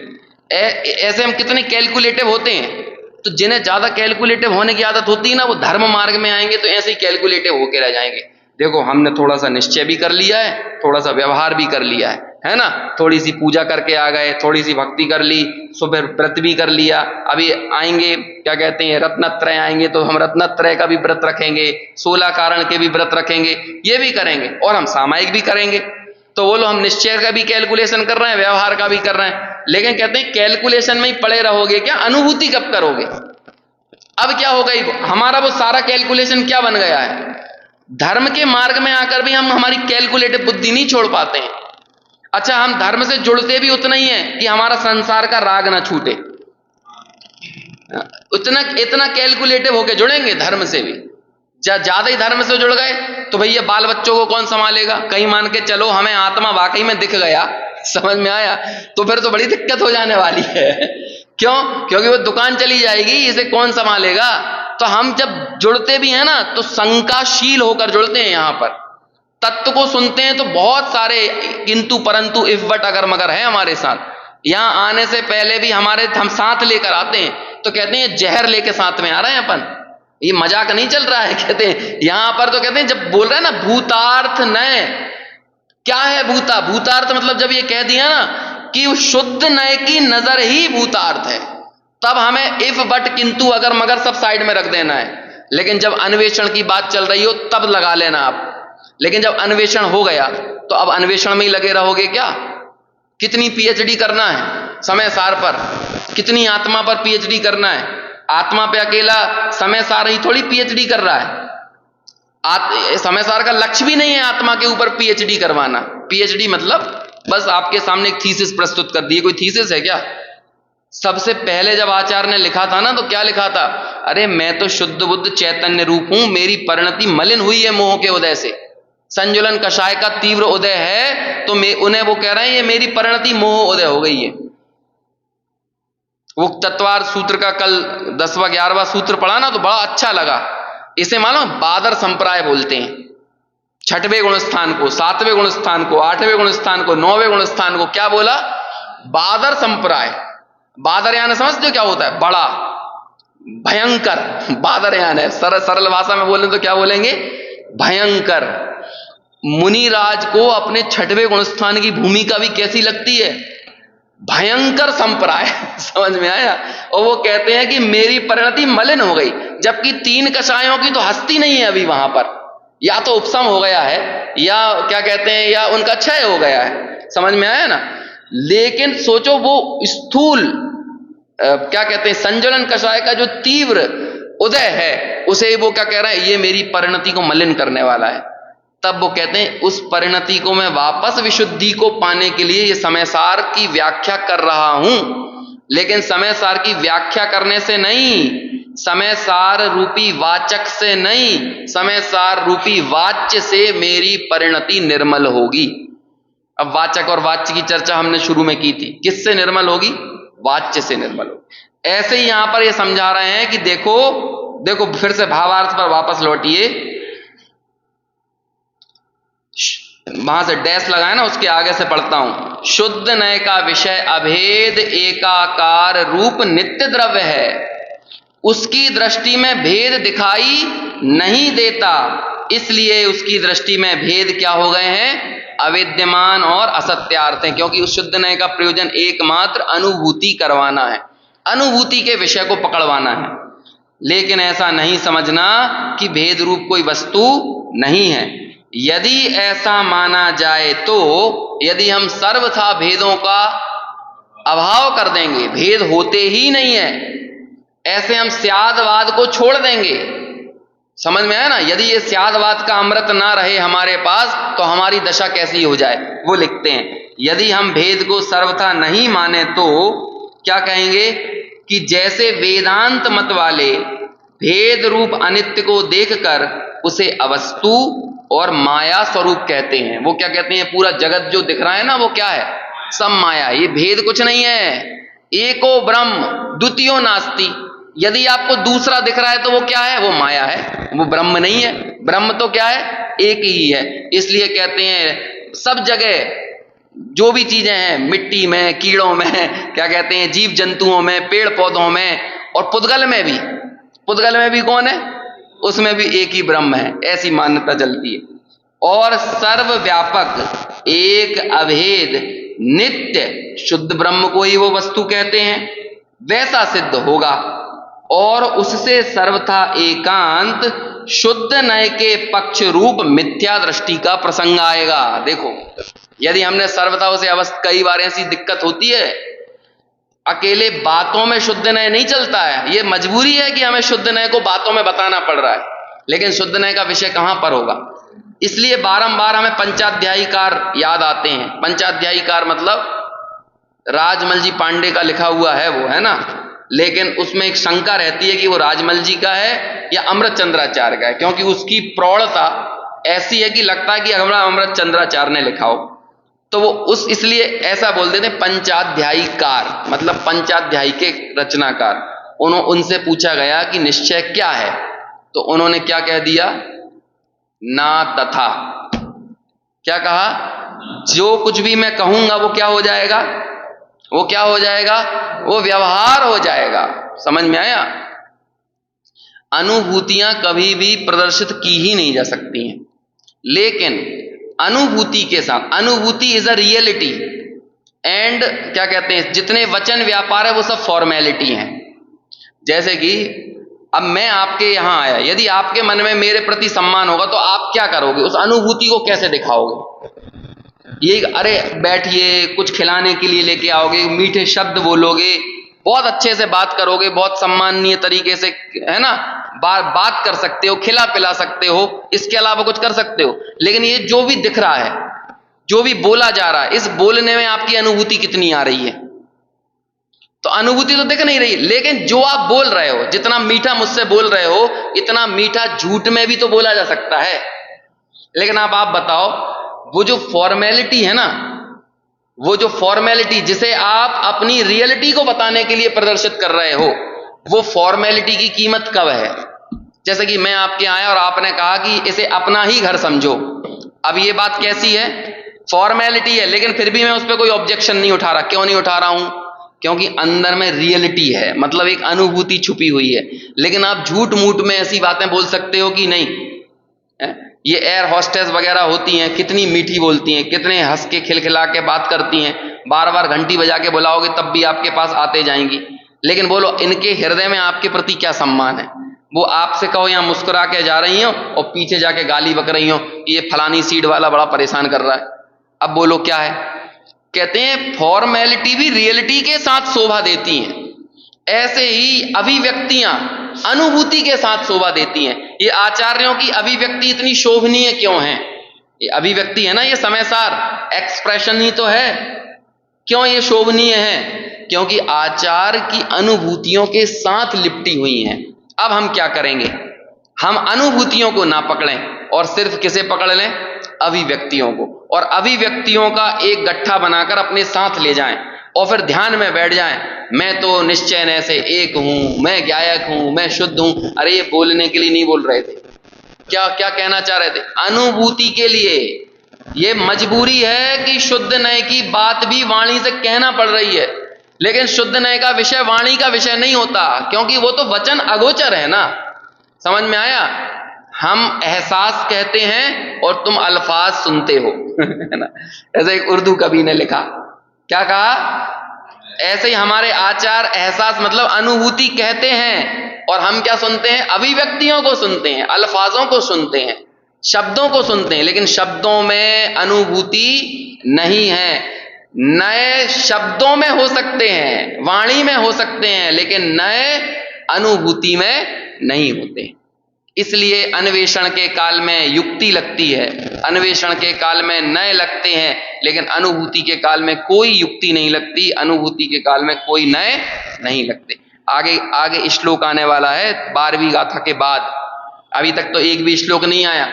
ऐसे हम कितने कैलकुलेटिव होते हैं। तो जिन्हें ज्यादा कैलकुलेटिव होने की आदत होती है ना, वो धर्म मार्ग में आएंगे तो ऐसे ही कैलकुलेटिव होके रह जाएंगे। देखो हमने थोड़ा सा निश्चय भी कर लिया है, थोड़ा सा व्यवहार भी कर लिया है, है ना, थोड़ी सी पूजा करके आ गए, थोड़ी सी भक्ति कर ली, सुबह व्रत भी कर लिया। अभी आएंगे क्या कहते हैं रत्नत्रय आएंगे तो हम रत्नत्रय का भी व्रत रखेंगे, 16 कारण के भी व्रत रखेंगे, ये भी करेंगे और हम सामायिक भी करेंगे। तो बोलो हम निश्चय का भी कैलकुलेशन कर रहे हैं, व्यवहार का भी कर रहे हैं, लेकिन कहते हैं कैलकुलेशन में ही पड़े रहोगे क्या, अनुभूति कब करोगे। अब क्या हो गई, हमारा वो सारा कैलकुलेशन क्या बन गया है, धर्म के मार्ग में आकर भी हम हमारी कैलकुलेटिव बुद्धि नहीं छोड़ पाते हैं। अच्छा, हम धर्म से जुड़ते भी उतना ही है कि हमारा संसार का राग ना छूटे, इतना कैलकुलेटिव होके जुड़ेंगे धर्म से भी। ज्यादा ही धर्म से जुड़ गए तो भैया बाल बच्चों को कौन संभालेगा, कहीं मान के चलो हमें आत्मा वाकई में दिख गया, समझ में आया, तो फिर तो बड़ी दिक्कत हो जाने वाली है। क्यों, क्योंकि वो दुकान चली जाएगी, इसे कौन संभालेगा। तो हम जब जुड़ते भी हैं ना तो शंकाशील होकर जुड़ते हैं, यहां पर तत्व को सुनते हैं तो बहुत सारे किंतु परंतु इफ बट अगर मगर है हमारे साथ। यहां आने से पहले भी हम साथ लेकर आते हैं, तो कहते हैं जहर लेके साथ में आ रहे हैं अपन, ये मजाक नहीं चल रहा है। कहते हैं यहां पर तो कहते हैं जब बोल रहे हैं ना भूतार्थ नय, क्या है भूतार्थ मतलब जब ये कह दिया ना कि शुद्ध नय की नजर ही भूतार्थ है, तब हमें इफ बट किंतु अगर मगर सब साइड में रख देना है। लेकिन जब अन्वेषण की बात चल रही हो तब लगा लेना आप। लेकिन जब अन्वेषण हो गया तो अब अन्वेषण में ही लगे रहोगे क्या। कितनी पीएचडी करना है समय सार पर, कितनी आत्मा पर पीएचडी करना है। आत्मा पे अकेला समय सार ही थोड़ी पीएचडी कर रहा है, समय सार का लक्ष्य भी नहीं है आत्मा के ऊपर पीएचडी करवाना। पीएचडी मतलब बस आपके सामने एक थीसिस प्रस्तुत कर दी, कोई थीसिस है क्या। सबसे पहले जब आचार्य ने लिखा था ना तो क्या लिखा था, अरे मैं तो शुद्ध बुद्ध चैतन्य रूप हूं, मेरी परिणति मलिन हुई है मोह के उदय से, संजुलन कषाय का तीव्र उदय है, तो उन्हें वो कह रहे हैं ये मेरी परिणति मोह उदय हो गई है। वो तत्वार सूत्र का कल 10वां 11वां सूत्र पढ़ा ना तो बड़ा अच्छा लगा। इसे मानो बादर संप्राय बोलते हैं, 6वें गुण स्थान को, 7वें गुण स्थान को, 8वें गुण स्थान को, 9वें गुण स्थान को क्या बोला, बादर संप्राय। बादरयान समझते हो क्या होता है, बड़ा भयंकर बादरयान है। सरल भाषा में बोलें तो क्या बोलेंगे, भयंकर। मुनिराज को अपने 6वें गुण स्थान की भूमिका भी कैसी लगती है, भयंकर संप्राय। समझ में आया। और वो कहते हैं कि मेरी परिणति मलिन हो गई, जबकि 3 कषायों की तो हस्ती नहीं है अभी वहां पर, या तो उपशम हो गया है या क्या कहते हैं या उनका क्षय हो गया है। समझ में आया ना। लेकिन सोचो वो स्थूल क्या कहते हैं संजुलन कषाय का जो तीव्र उदय है उसे वो क्या कह रहा है, ये मेरी परिणति को मलिन करने वाला है। तब वो कहते हैं उस परिणति को मैं वापस विशुद्धि को पाने के लिए ये समय सार की व्याख्या कर रहा हूं, लेकिन समय सार की व्याख्या करने से नहीं, समय सार रूपी वाचक से नहीं, समय सार रूपी वाच्य से मेरी परिणति निर्मल होगी। अब वाचक और वाच्य की चर्चा हमने शुरू में की थी, किससे निर्मल होगी, वाच्य से निर्मल होगी। ऐसे ही यहां पर ये समझा रहे हैं कि देखो देखो फिर से भावार्थ पर वापस लौटिए, वहां से डैश लगाए ना उसके आगे से पढ़ता हूं। शुद्ध नय का विषय अभेद एकाकार रूप नित्य द्रव्य है, उसकी दृष्टि में भेद दिखाई नहीं देता, इसलिए उसकी दृष्टि में भेद क्या हो गए हैं, अविद्यमान और असत्यार्थ हैं। क्योंकि उस शुद्ध नय का प्रयोजन एकमात्र अनुभूति करवाना है, अनुभूति के विषय को पकड़वाना है। लेकिन ऐसा नहीं समझना कि भेद रूप कोई वस्तु नहीं है। यदि ऐसा माना जाए तो यदि हम सर्वथा भेदों का अभाव कर देंगे, भेद होते ही नहीं है, ऐसे हम स्यादवाद को छोड़ देंगे। समझ में आया ना। यदि ये स्यादवाद का अमृत ना रहे हमारे पास तो हमारी दशा कैसी हो जाए। वो लिखते हैं यदि हम भेद को सर्वथा नहीं माने तो क्या कहेंगे कि जैसे वेदांत मत वाले भेद रूप अनित्य को देखकर उसे अवस्तु और माया स्वरूप कहते हैं। वो क्या कहते हैं, पूरा जगत जो दिख रहा है ना वो क्या है, सब माया, ये भेद कुछ नहीं है। एको ब्रह्म द्वितीयो नास्ति, यदि आपको दूसरा दिख रहा है तो वो क्या है, वो माया है, वो ब्रह्म नहीं है। ब्रह्म तो क्या है, एक ही है। इसलिए कहते हैं सब जगह जो भी चीजें हैं, मिट्टी में, कीड़ों में, क्या कहते हैं जीव जंतुओं में, पेड़ पौधों में, और पुद्गल में भी, पुद्गल में भी कौन है, उसमें भी एक ही ब्रह्म है। ऐसी मान्यता चलती है। और सर्वव्यापक एक अभेद नित्य शुद्ध ब्रह्म को ही वो वस्तु कहते हैं, वैसा सिद्ध होगा। और उससे सर्वथा एकांत शुद्ध नय के पक्ष रूप मिथ्या दृष्टि का प्रसंग आएगा। देखो, यदि हमने सर्वथा उसे अवस्था, कई बार ऐसी दिक्कत होती है, अकेले बातों में शुद्ध नय नहीं चलता है, ये मजबूरी है कि हमें शुद्ध नय को बातों में बताना पड़ रहा है, लेकिन शुद्ध नय का विषय कहां पर होगा। इसलिए बारंबार हमें पंचाध्यायीकार याद आते हैं। पंचाध्यायीकार मतलब राजमल जी पांडे का लिखा हुआ है वो, है ना, लेकिन उसमें एक शंका रहती है कि वो राजमल जी का है या अमृत चंद्राचार्य का है, क्योंकि उसकी प्रौढ़ता ऐसी है कि लगता है कि हमारा अमृत चंद्राचार्य ने लिखा हो, तो वो उस इसलिए ऐसा बोल देते पंचाध्यायीकार, मतलब पंचाध्यायी के रचनाकार। उनसे पूछा गया कि निश्चय क्या है, तो उन्होंने क्या कह दिया, ना तथा। क्या कहा, जो कुछ भी मैं कहूंगा वो क्या हो जाएगा, वो क्या हो जाएगा, वो व्यवहार हो जाएगा। समझ में आया। अनुभूतियां कभी भी प्रदर्शित की ही नहीं जा सकती हैं, लेकिन अनुभूति के साथ, अनुभूति इज अ रियलिटी एंड क्या कहते हैं, जितने वचन व्यापार है वो सब फॉर्मेलिटी हैं। जैसे कि अब मैं आपके यहां आया, यदि आपके मन में मेरे प्रति सम्मान होगा तो आप क्या करोगे, उस अनुभूति को कैसे दिखाओगे। ये अरे बैठिए, कुछ खिलाने के लिए लेके आओगे, मीठे शब्द बोलोगे, बहुत अच्छे से बात करोगे, बहुत सम्माननीय तरीके से, है ना, बात कर सकते हो, खिला पिला सकते हो, इसके अलावा कुछ कर सकते हो। लेकिन ये जो भी दिख रहा है, जो भी बोला जा रहा है, इस बोलने में आपकी अनुभूति कितनी आ रही है, तो अनुभूति तो दिख नहीं रही। लेकिन जो आप बोल रहे हो, जितना मीठा मुझसे बोल रहे हो, इतना मीठा झूठ में भी तो बोला जा सकता है। लेकिन अब आप बताओ, वो जो फॉर्मेलिटी है ना, वो जो फॉर्मेलिटी जिसे आप अपनी रियलिटी को बताने के लिए प्रदर्शित कर रहे हो, वो फॉर्मेलिटी की कीमत कब है। जैसे कि मैं आपके आया और आपने कहा कि इसे अपना ही घर समझो। अब ये बात कैसी है, फॉर्मेलिटी है, लेकिन फिर भी मैं उस पर कोई ऑब्जेक्शन नहीं उठा रहा। क्यों नहीं उठा रहा हूं, क्योंकि अंदर में रियलिटी है, मतलब एक अनुभूति छुपी हुई है। लेकिन आप झूठ मूठ में ऐसी बातें बोल सकते हो कि नहीं, ये एयर हॉस्टेस वगैरह होती हैं, कितनी मीठी बोलती हैं, कितने हंस के खिलखिला के बात करती हैं, बार बार घंटी बजा के बुलाओगे तब भी आपके पास आते जाएंगी। लेकिन बोलो, इनके हृदय में आपके प्रति क्या सम्मान है। वो आपसे कहो यहाँ मुस्कुरा के जा रही हो और पीछे जाके गाली बक रही हो, ये फलानी सीट वाला बड़ा परेशान कर रहा है। अब बोलो क्या है। कहते हैं फॉर्मेलिटी भी रियलिटी के साथ शोभा देती हैं, ऐसे ही अभिव्यक्तियां अनुभूति के साथ शोभा देती हैं। ये आचार्यों की अभिव्यक्ति इतनी शोभनीय क्यों है, ये अभिव्यक्ति है ना, ये समय सार एक्सप्रेशन ही तो है। क्यों ये शोभनीय है, क्योंकि आचार की अनुभूतियों के साथ लिपटी हुई हैं। अब हम क्या करेंगे, हम अनुभूतियों को ना पकड़ें और सिर्फ किसे पकड़ लें, अभिव्यक्तियों को, और अभिव्यक्तियों का एक गट्ठा बनाकर अपने साथ ले जाएं और फिर ध्यान में बैठ जाएं, मैं तो निश्चय न से एक हूं, मैं गायक हूं, मैं शुद्ध हूं। अरे ये बोलने के लिए नहीं बोल रहे थे, क्या क्या कहना चाह रहे थे, अनुभूति के लिए। ये मजबूरी है कि शुद्ध नय की बात भी वाणी से कहना पड़ रही है, लेकिन शुद्ध नय का विषय वाणी का विषय नहीं होता, क्योंकि वो तो वचन अगोचर है ना। समझ में आया। हम एहसास कहते हैं और तुम अल्फाज सुनते हो है ना। ऐसे एक उर्दू कवि ने लिखा, क्या कहा, ऐसे ही हमारे आचार एहसास मतलब अनुभूति कहते हैं और हम क्या सुनते हैं, अभिव्यक्तियों को सुनते हैं, अल्फाजों को सुनते हैं, शब्दों को सुनते हैं, लेकिन शब्दों में अनुभूति नहीं है। नए शब्दों में हो सकते हैं, वाणी में हो सकते हैं, लेकिन नए अनुभूति में नहीं होते। इसलिए अन्वेषण के काल में युक्ति लगती है, अन्वेषण के काल में नए लगते हैं, लेकिन अनुभूति के काल में कोई युक्ति नहीं लगती, अनुभूति के काल में कोई नए नहीं लगते। आगे आगे श्लोक आने वाला है 12वीं गाथा के बाद। अभी तक तो एक भी श्लोक नहीं आया।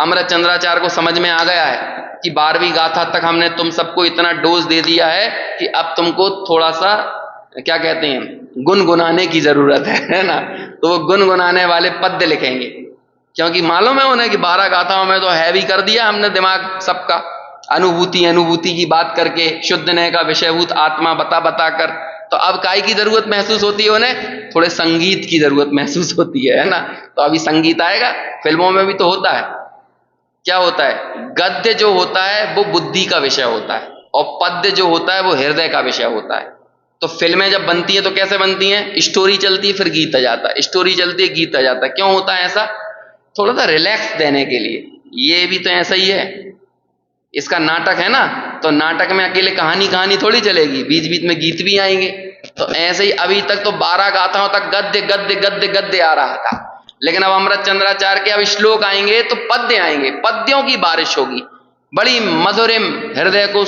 अमृत चंद्राचार्य को समझ में आ गया है कि 12वीं गाथा तक हमने तुम सबको इतना डोज दे दिया है कि अब तुमको थोड़ा सा क्या कहते हैं, गुनगुनाने की जरूरत है ना। तो वो गुनगुनाने वाले पद्य लिखेंगे, क्योंकि मालूम है उन्हें कि 12 गाथाओं में तो हैवी कर दिया हमने दिमाग सबका, अनुभूति की बात करके, शुद्ध नय का विषयभूत आत्मा बता कर। तो अब काय की जरूरत महसूस होती है उन्हें, थोड़े संगीत की जरूरत महसूस होती है ना। तो अभी संगीत आएगा, फिल्मों में भी तो होता है, क्या होता है, गद्य जो होता है वो बुद्धि का विषय होता है और पद्य जो होता है वो हृदय का विषय होता है। तो फिल्में जब बनती हैं तो कैसे बनती हैं, स्टोरी चलती है फिर गीत आ जाता है, स्टोरी चलती है गीत आ जाता है। क्यों होता है ऐसा, थोड़ा सा रिलैक्स देने के लिए। ये भी तो ऐसा ही है, इसका नाटक है ना, तो नाटक में अकेले कहानी कहानी थोड़ी चलेगी, बीच बीच में गीत भी आएंगे। तो ऐसे ही अभी तक तो 12 गाथाओं तक गद्य गद्य गद्य गद्य आ रहा था, लेकिन अब अमृत चंद्राचार्य के अब श्लोक आएंगे तो पद्य आएंगे, पद्यों की बारिश होगी, बड़ी मधुरिम, हृदय को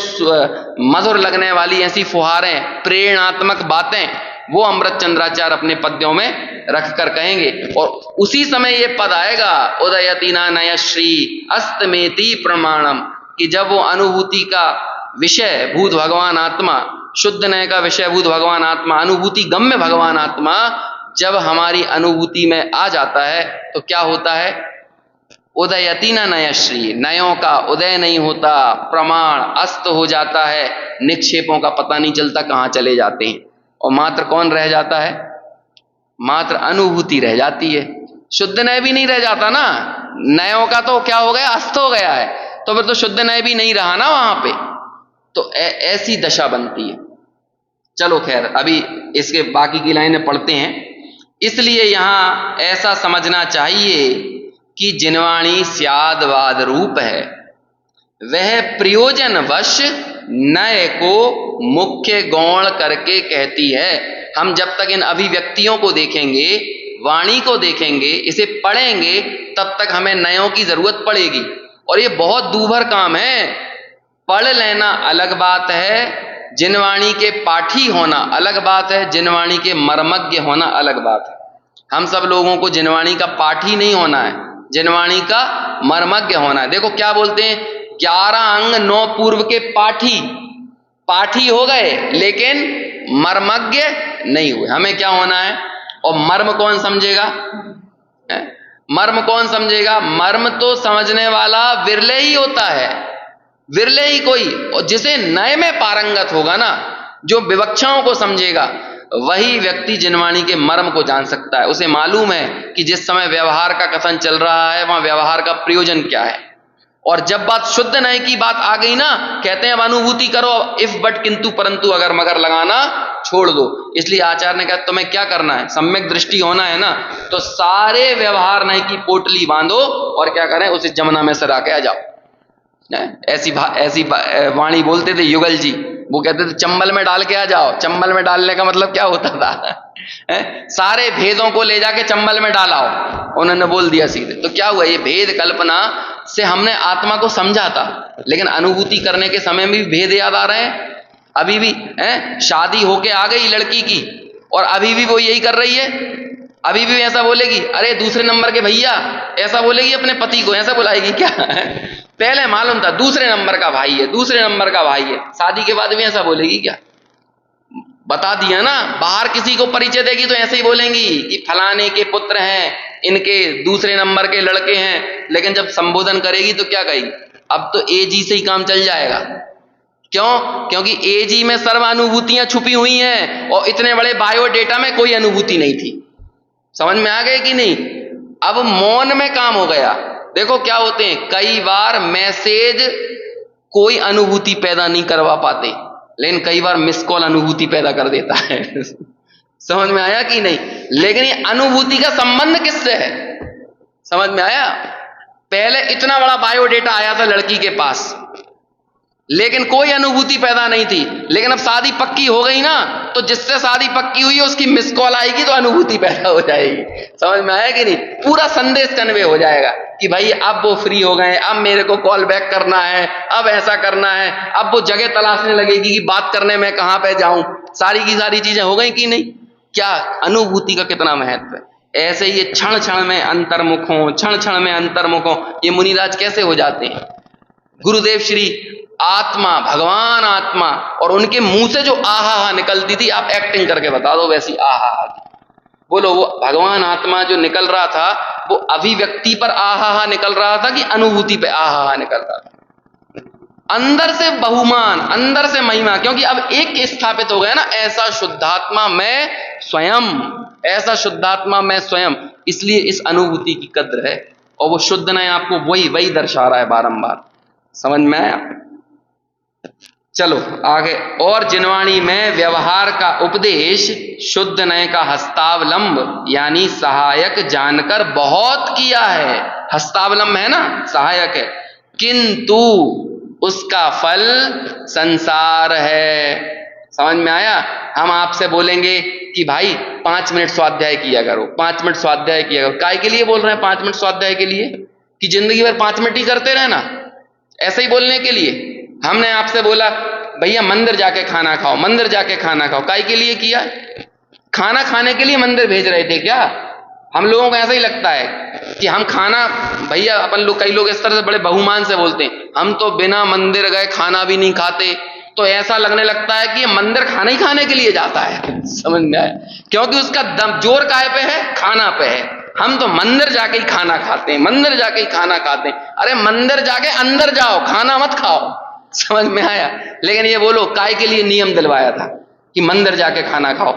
मधुर लगने वाली ऐसी फुहारें, प्रेरणात्मक बातें वो अमृत चंद्राचार्य अपने पद्यों में रख कर कहेंगे। और उसी समय ये पद आएगा, उदयति नय श्री अस्तमेति प्रमाणम, कि जब वो अनुभूति का विषय भूत भगवान आत्मा, शुद्ध नय का विषय भूत भगवान आत्मा, अनुभूति गम्य भगवान आत्मा जब हमारी अनुभूति में आ जाता है तो क्या होता है, उदयति न नयश्री, नयों का उदय नहीं होता, प्रमाण अस्त हो जाता है, निक्षेपों का पता नहीं चलता कहां चले जाते हैं, और मात्र कौन रह जाता है, मात्र अनुभूति रह जाती है। शुद्ध नय भी नहीं रह जाता ना, नयों का तो क्या हो गया, अस्त हो गया है, तो फिर तो शुद्ध नय भी नहीं रहा ना वहां पे। तो ऐसी दशा बनती है। चलो खैर, अभी इसके बाकी की लाइनें पढ़ते हैं। इसलिए यहां ऐसा समझना चाहिए कि जिनवाणी स्यादवाद रूप है, वह प्रयोजनवश नय को मुख्य गौण करके कहती है। हम जब तक इन अभिव्यक्तियों को देखेंगे, वाणी को देखेंगे, इसे पढ़ेंगे, तब तक हमें नयों की जरूरत पड़ेगी। और ये बहुत दूभर काम है। पढ़ लेना अलग बात है, जिनवाणी के पाठी होना अलग बात है, जिनवाणी के मर्मज्ञ होना अलग बात है। हम सब लोगों को जिनवाणी का पाठी नहीं होना है, जिनवाणी का मर्मज्ञ होना है। देखो क्या बोलते हैं, 11 अंग 9 पूर्व के पाठी, पाठी हो गए लेकिन मर्मज्ञ नहीं हुए। हमें क्या होना है, और मर्म कौन समझेगा, मर्म कौन समझेगा, मर्म तो समझने वाला विरले ही होता है, विरले ही कोई। और जिसे नए में पारंगत होगा ना, जो विवक्षाओं को समझेगा, वही व्यक्ति जिनवाणी के मर्म को जान सकता है। उसे मालूम है कि जिस समय व्यवहार का कथन चल रहा है वहां व्यवहार का प्रयोजन क्या है। और जब बात शुद्ध नय की बात आ गई ना, कहते हैं अब अनुभूति करो, इफ बट किंतु परंतु अगर मगर लगाना छोड़ दो। इसलिए आचार्य ने कहा तुम्हें क्या करना है, सम्यक दृष्टि होना है ना, तो सारे व्यवहार नय की पोटली बांधो और क्या करें, उसे जमुना में सरा के आ जाओ। ऐसी वाणी बोलते थे युगल जी, वो कहते थे चंबल में डाल के आ जाओ। चंबल में डालने का मतलब क्या होता था, सारे भेदों को ले जाके चंबल में डालाओ, उन्होंने बोल दिया सीधे। तो क्या हुआ, ये भेद कल्पना से हमने आत्मा को समझा था, लेकिन अनुभूति करने के समय में भी भेद याद आ रहे हैं। अभी भी शादी होके आ गई लड़की की और अभी भी वो यही कर रही है, अभी भी ऐसा बोलेगी, अरे दूसरे नंबर के भैया, ऐसा बोलेगी अपने पति को, ऐसा बुलाएगी क्या? पहले मालूम था दूसरे नंबर का भाई है, दूसरे नंबर का भाई है, शादी के बाद भी ऐसा बोलेगी क्या? बता दिया ना, बाहर किसी को परिचय देगी तो ऐसे ही बोलेंगी कि फलाने के पुत्र हैं, इनके दूसरे नंबर के लड़के हैं। लेकिन जब संबोधन करेगी तो क्या कहेगी, अब तो एजी से ही काम चल जाएगा। क्यों? क्योंकि एजी में सर्व अनुभूतियां छुपी हुई हैं और इतने बड़े बायोडेटा में कोई अनुभूति नहीं थी। समझ में आ गए कि नहीं? अब मौन में काम हो गया। देखो क्या होते हैं, कई बार मैसेज कोई अनुभूति पैदा नहीं करवा पाते, लेकिन कई बार मिस कॉल अनुभूति पैदा कर देता है। समझ में आया कि नहीं? लेकिन ये अनुभूति का संबंध किससे है, समझ में आया? पहले इतना बड़ा बायोडेटा आया था लड़की के पास, लेकिन कोई अनुभूति पैदा नहीं थी। लेकिन अब शादी पक्की हो गई ना, तो जिससे शादी पक्की हुई है उसकी मिस कॉल आएगी तो अनुभूति पैदा हो जाएगी। समझ में आया कि नहीं? पूरा संदेश कन्वे हो जाएगा कि भाई अब वो फ्री हो गए, अब मेरे को कॉल बैक करना है, अब ऐसा करना है। अब वो जगह तलाशने लगेगी कि बात करने में कहां पे जाऊं। सारी की सारी चीजें हो गई कि नहीं? क्या अनुभूति का कितना महत्व है। ऐसे ये क्षण क्षण में अंतर्मुख हो, क्षण क्षण में अंतर्मुख हो, ये मुनिराज कैसे हो जाते हैं? गुरुदेव श्री आत्मा, भगवान आत्मा, और उनके मुंह से जो आहा निकलती थी, आप एक्टिंग करके बता दो वैसी आहा। बोलो, वो भगवान आत्मा जो निकल रहा था वो अभिव्यक्ति पर आहा निकल रहा था कि अनुभूति पे आहा निकल रहा था? अंदर से बहुमान, अंदर से महिमा। क्योंकि अब एक स्थापित हो गया ना, ऐसा शुद्धात्मा मैं स्वयं, ऐसा शुद्धात्मा मैं स्वयं। इसलिए इस अनुभूति की कद्र है। और वो शुद्ध नय आपको वही दर्शा रहा है बारंबार। समझ में आया? चलो आगे। और जिनवाणी में व्यवहार का उपदेश शुद्ध नय का हस्तावलंब यानी सहायक जानकर बहुत किया है। हस्तावलंब है ना, सहायक है, किंतु उसका फल संसार है। समझ में आया? हम आपसे बोलेंगे कि भाई 5 मिनट स्वाध्याय किया करो, 5 मिनट स्वाध्याय किया करो। काय के लिए बोल रहे हैं 5 मिनट स्वाध्याय के लिए? कि जिंदगी भर 5 मिनट ही करते रहना, ऐसे ही बोलने के लिए? हमने आपसे बोला भैया मंदिर जाके खाना खाओ, मंदिर जाके खाना खाओ, काय के लिए किया? खाना खाने के लिए मंदिर भेज रहे थे क्या? हम लोगों को ऐसा ही लगता है कि हम खाना, भैया अपन लोग, कई लोग इस तरह से बड़े बहुमान से बोलते हैं, हम तो बिना मंदिर गए खाना भी नहीं खाते। तो ऐसा लगने लगता है कि मंदिर खाना ही खाने के लिए जाता है। समझ में आया? क्योंकि उसका दम जोर काहे पे है? खाना पे है। हम तो मंदिर जाके ही खाना खाते हैं, मंदिर जाके ही खाना खाते हैं। अरे मंदिर जाके अंदर जाओ, खाना मत खाओ। समझ में आया? लेकिन ये बोलो काय के लिए नियम दिलवाया था कि मंदिर जाके खाना खाओ?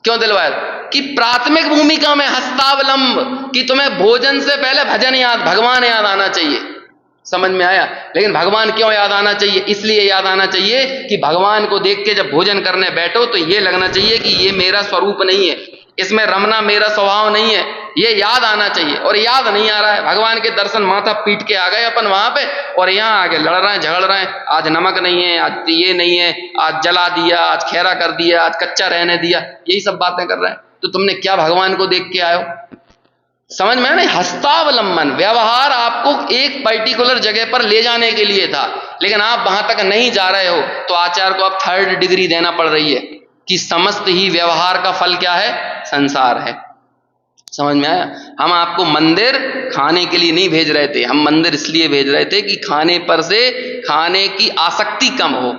क्यों दिलवाया? कि प्राथमिक भूमिका में हस्तावलंब, कि तुम्हें भोजन से पहले भजन याद, भगवान याद आना चाहिए। समझ में आया? लेकिन भगवान क्यों याद आना चाहिए? इसलिए याद आना चाहिए कि भगवान को देख के जब भोजन करने बैठो तो ये लगना चाहिए कि ये मेरा स्वरूप नहीं है, इसमें रमना मेरा स्वभाव नहीं है, ये याद आना चाहिए। और याद नहीं आ रहा है। भगवान के दर्शन माथा पीट के आ गए अपन वहां पे, और यहाँ आके लड़ रहे हैं, झगड़ रहे हैं, आज नमक नहीं है, आज ये नहीं है, आज जला दिया, आज खेरा कर दिया, आज कच्चा रहने दिया, यही सब बातें कर रहे हैं। तो तुमने क्या भगवान को देख के आए हो? समझ में नहीं? हस्तावलंबन, व्यवहार आपको एक पर्टिकुलर जगह पर ले जाने के लिए था, लेकिन आप वहां तक नहीं जा रहे हो तो आचार्य को अब 3rd डिग्री देना पड़ रही है कि समस्त ही व्यवहार का फल क्या है? संसार है। समझ में आया? हम आपको मंदिर खाने के लिए नहीं भेज रहे थे, हम मंदिर इसलिए भेज रहे थे कि खाने पर से खाने की आसक्ति कम हो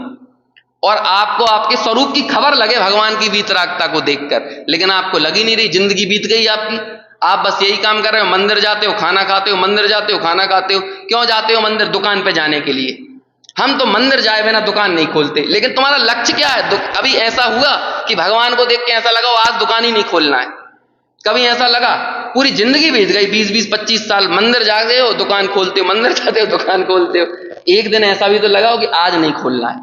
और आपको आपके स्वरूप की खबर लगे भगवान की वीतरागता को देखकर। लेकिन आपको लगी नहीं रही, जिंदगी बीत गई आपकी, आप बस यही काम कर रहे हो, मंदिर जाते हो खाना खाते हो, मंदिर जाते हो खाना खाते हो। क्यों जाते हो मंदिर? दुकान पे जाने के लिए। हम तो मंदिर जाए बिना दुकान नहीं खोलते, लेकिन तुम्हारा लक्ष्य क्या है? कभी ऐसा हुआ कि भगवान को देख के ऐसा लगा आज दुकान ही नहीं खोलना है? कभी ऐसा लगा? पूरी जिंदगी बीत गई, 20-25 साल, मंदिर जाते हो दुकान खोलते हो, मंदिर जाते हो दुकान खोलते हो, एक दिन ऐसा भी तो लगा हो कि आज नहीं खोलना है,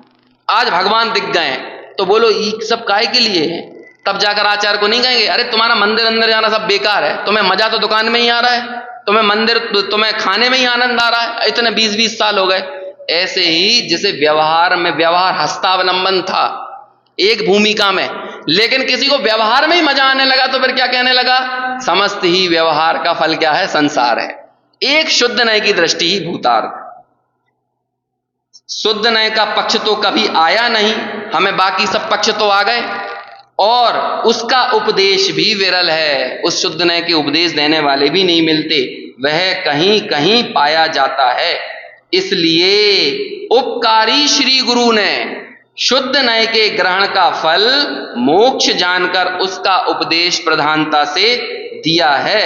आज भगवान दिख गए हैं। तो बोलो ये सब काहे के लिए है? तब जाकर आचार्य को नहीं कहेंगे अरे तुम्हारा मंदिर अंदर जाना सब बेकार है, तुम्हें मजा तो दुकान में ही आ रहा है, तुम्हें खाने में ही आनंद आ रहा है, इतने 20-20 साल हो गए। ऐसे ही जैसे व्यवहार में, व्यवहार हस्तावलंबन था एक भूमिका में, लेकिन किसी को व्यवहार में ही मजा आने लगा तो फिर क्या कहने लगा? समस्त ही व्यवहार का फल क्या है? संसार है। एक शुद्ध नय की दृष्टि ही भूतार्थ। शुद्ध नय का पक्ष तो कभी आया नहीं, हमें बाकी सब पक्ष तो आ गए, और उसका उपदेश भी विरल है। उस शुद्ध नय के उपदेश देने वाले भी नहीं मिलते, वह कहीं कहीं पाया जाता है। इसलिए उपकारी श्री गुरु ने शुद्ध नय के ग्रहण का फल मोक्ष जानकर उसका उपदेश प्रधानता से दिया है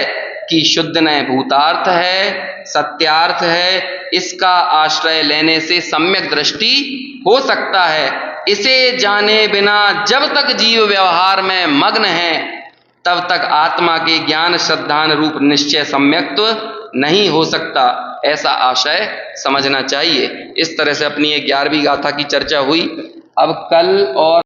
कि शुद्ध नय भूतार्थ है, सत्यार्थ है, इसका आश्रय लेने से सम्यक दृष्टि हो सकता है। इसे जाने बिना जब तक जीव व्यवहार में मग्न है तब तक आत्मा के ज्ञान श्रद्धान रूप निश्चय सम्यक्त्व नहीं हो सकता, ऐसा आशय समझना चाहिए। इस तरह से अपनी 11वीं गाथा की चर्चा हुई। अब कल और